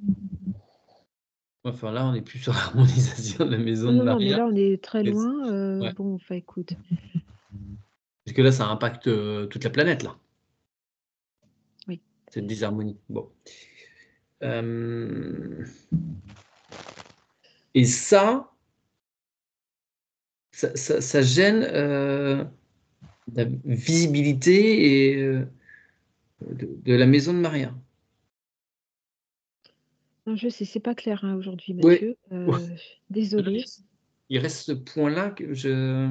Speaker 1: Enfin, là, on n'est plus sur l'harmonisation de la maison
Speaker 2: Non,
Speaker 1: de
Speaker 2: non, non, mais
Speaker 1: Maria.
Speaker 2: là, on est très
Speaker 1: Mais
Speaker 2: loin.
Speaker 1: ouais.
Speaker 2: Bon, enfin, écoute.
Speaker 1: Parce que là, ça impacte toute la planète, là,
Speaker 2: Oui.
Speaker 1: cette disharmonie. Bon. Euh, Et ça gêne la visibilité et, de la maison de Maria.
Speaker 2: Non, je sais, c'est pas clair hein, aujourd'hui,
Speaker 1: Oui.
Speaker 2: Mathieu. Désolée.
Speaker 1: Il reste ce point-là que je...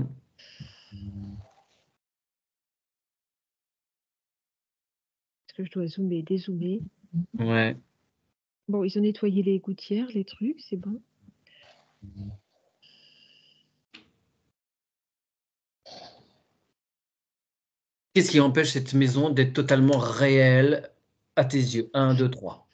Speaker 2: Est-ce que je dois zoomer, dézoomer?
Speaker 1: Ouais.
Speaker 2: Bon, ils ont nettoyé les gouttières, les trucs, c'est bon.
Speaker 1: Qu'est-ce qui empêche cette maison d'être totalement réelle à tes yeux? 1, 2, 3.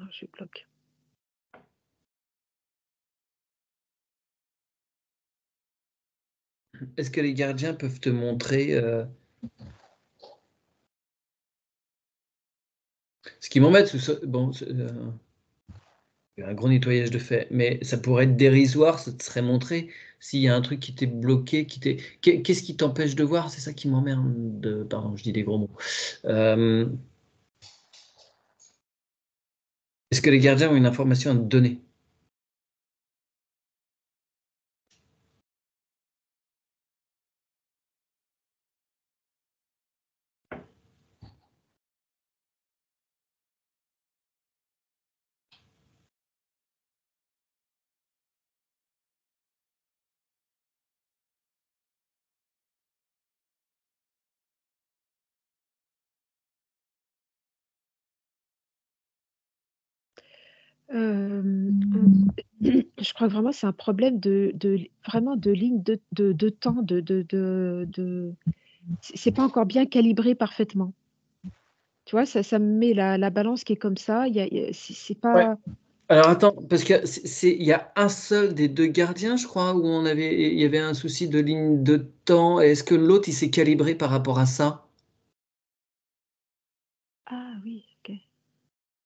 Speaker 2: Ah, je bloque.
Speaker 1: Est-ce que les gardiens peuvent te montrer ce qui m'embête, bon, il y a un gros nettoyage de fait, mais ça pourrait être dérisoire, ça te serait montré s'il y a un truc qui t'est bloqué, Qu'est-ce qui t'empêche de voir? C'est ça qui m'emmerde. Pardon, je dis des gros mots. Euh, Est-ce que les gardiens ont une information à te donner?
Speaker 2: Je crois que vraiment c'est un problème vraiment de ligne de temps, c'est pas encore bien calibré parfaitement. Tu vois, ça me met la balance qui est comme ça, c'est
Speaker 1: Ouais.
Speaker 2: pas.
Speaker 1: Alors attends, parce que il y a un seul des deux gardiens, je crois, où il y avait un souci de ligne de temps. Est-ce que l'autre, il s'est calibré par rapport à ça?
Speaker 2: Ah oui, OK.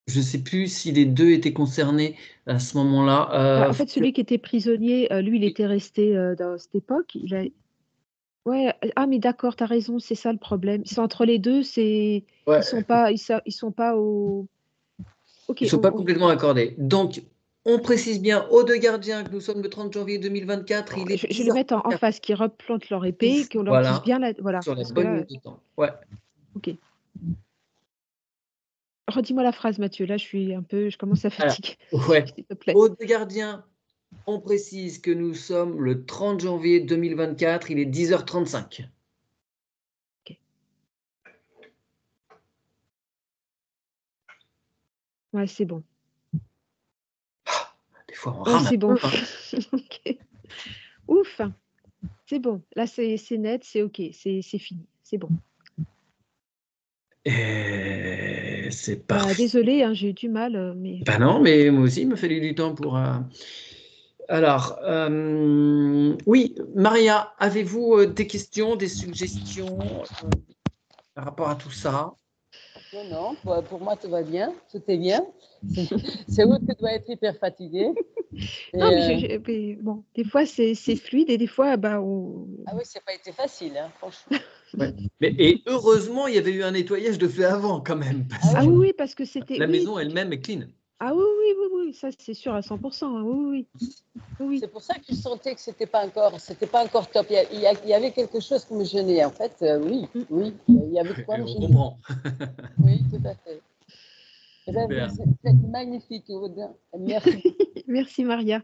Speaker 1: Je ne sais plus si les deux étaient concernés à ce moment-là.
Speaker 2: Bah, en fait, celui qui était prisonnier, lui, il était resté, dans cette époque, ouais, ah mais d'accord, tu as raison, c'est ça le problème. C'est entre les 2,
Speaker 1: Ouais,
Speaker 2: ils sont pas au OK,
Speaker 1: ils ne sont pas complètement accordés. Donc, on précise bien aux deux gardiens que nous sommes le 30 janvier 2024, il est
Speaker 2: je vais les mettre en
Speaker 1: 10h34.
Speaker 2: face, qu'ils replantent leur épée, qu'on leur dise
Speaker 1: Voilà,
Speaker 2: bien la voilà,
Speaker 1: sur la
Speaker 2: parce que
Speaker 1: bonne
Speaker 2: là,
Speaker 1: ligne de temps. Ouais.
Speaker 2: OK. Redis-moi la phrase Mathieu, là je commence à
Speaker 1: Alors,
Speaker 2: fatiguer,
Speaker 1: ouais.
Speaker 2: s'il te plaît.
Speaker 1: Aux deux gardiens, on précise que nous sommes le 30 janvier 2024, il est 10h35.
Speaker 2: OK. Ouais, c'est bon.
Speaker 1: Des fois, on
Speaker 2: Ouais,
Speaker 1: rame un
Speaker 2: c'est bon.
Speaker 1: peu, hein.
Speaker 2: OK. Ouf! C'est bon. Là, c'est net, c'est OK, c'est fini, c'est bon.
Speaker 1: Et c'est
Speaker 2: Bah,
Speaker 1: parfait.
Speaker 2: désolée, hein, j'ai eu du mal, mais
Speaker 1: Ben non, mais moi aussi, il m'a fallu du temps pour. Alors, oui, Maria, avez-vous des questions, des suggestions par rapport à tout ça?
Speaker 3: Non, non, pour moi, tout va bien, tout est bien. C'est vous qui doit être hyper fatigué.
Speaker 2: non, mais
Speaker 3: Et,
Speaker 2: mais bon, des fois c'est fluide et des fois, bah, on
Speaker 3: ah oui, c'est pas été facile, hein, franchement.
Speaker 1: Ouais. Et heureusement, il y avait eu un nettoyage de fait avant quand même, parce
Speaker 3: Ah
Speaker 2: ah
Speaker 1: que
Speaker 2: oui,
Speaker 3: oui,
Speaker 2: oui, parce que c'était
Speaker 1: la
Speaker 2: oui,
Speaker 1: maison elle-même est clean.
Speaker 2: ah oui, oui, oui, oui, ça c'est sûr à 100 hein, oui, oui, oui, oui.
Speaker 3: c'est pour ça que je sentais que c'était pas encore top. Il y avait quelque chose qui me gênait. En fait, oui,
Speaker 2: Mmh.
Speaker 3: oui, il y avait de quoi
Speaker 1: Et
Speaker 3: me
Speaker 1: on
Speaker 3: gêner.
Speaker 1: comprend.
Speaker 3: Oui, tout à fait. Eh ben,
Speaker 1: Super.
Speaker 3: vous êtes magnifique, Aude. Merci.
Speaker 2: Merci Maria.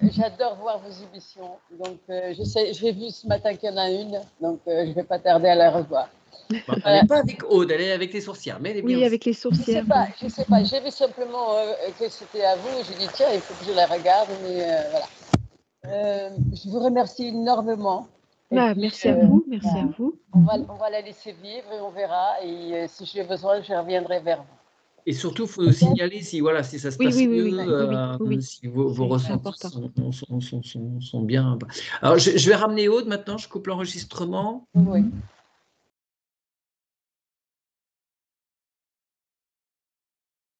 Speaker 3: J'adore voir vos émissions. Donc, j'ai vu ce matin qu'il y en a une, donc je ne vais pas tarder à la revoir.
Speaker 1: Bon, elle n'est pas avec Aude, elle est avec les sorcières, mais elle est bien
Speaker 2: Oui,
Speaker 1: aussi.
Speaker 2: avec les sourcières.
Speaker 3: Je sais pas. J'ai vu simplement que c'était à vous. J'ai dit, tiens, il faut que je la regarde, mais voilà. Je vous remercie énormément. Et
Speaker 2: Bah,
Speaker 3: puis,
Speaker 2: merci à vous, merci
Speaker 3: voilà.
Speaker 2: à vous.
Speaker 3: On va la laisser vivre et on verra. Et si j'ai besoin, je reviendrai vers vous.
Speaker 1: Et surtout, il faut nous signaler si, voilà, si ça se
Speaker 2: Oui,
Speaker 1: passe
Speaker 2: oui, oui,
Speaker 1: mieux,
Speaker 2: oui, oui, oui, oui.
Speaker 1: si vos
Speaker 2: C'est
Speaker 1: ressentis
Speaker 2: important.
Speaker 1: sont bien. Alors, je vais ramener Aude maintenant, je coupe l'enregistrement.
Speaker 3: Oui.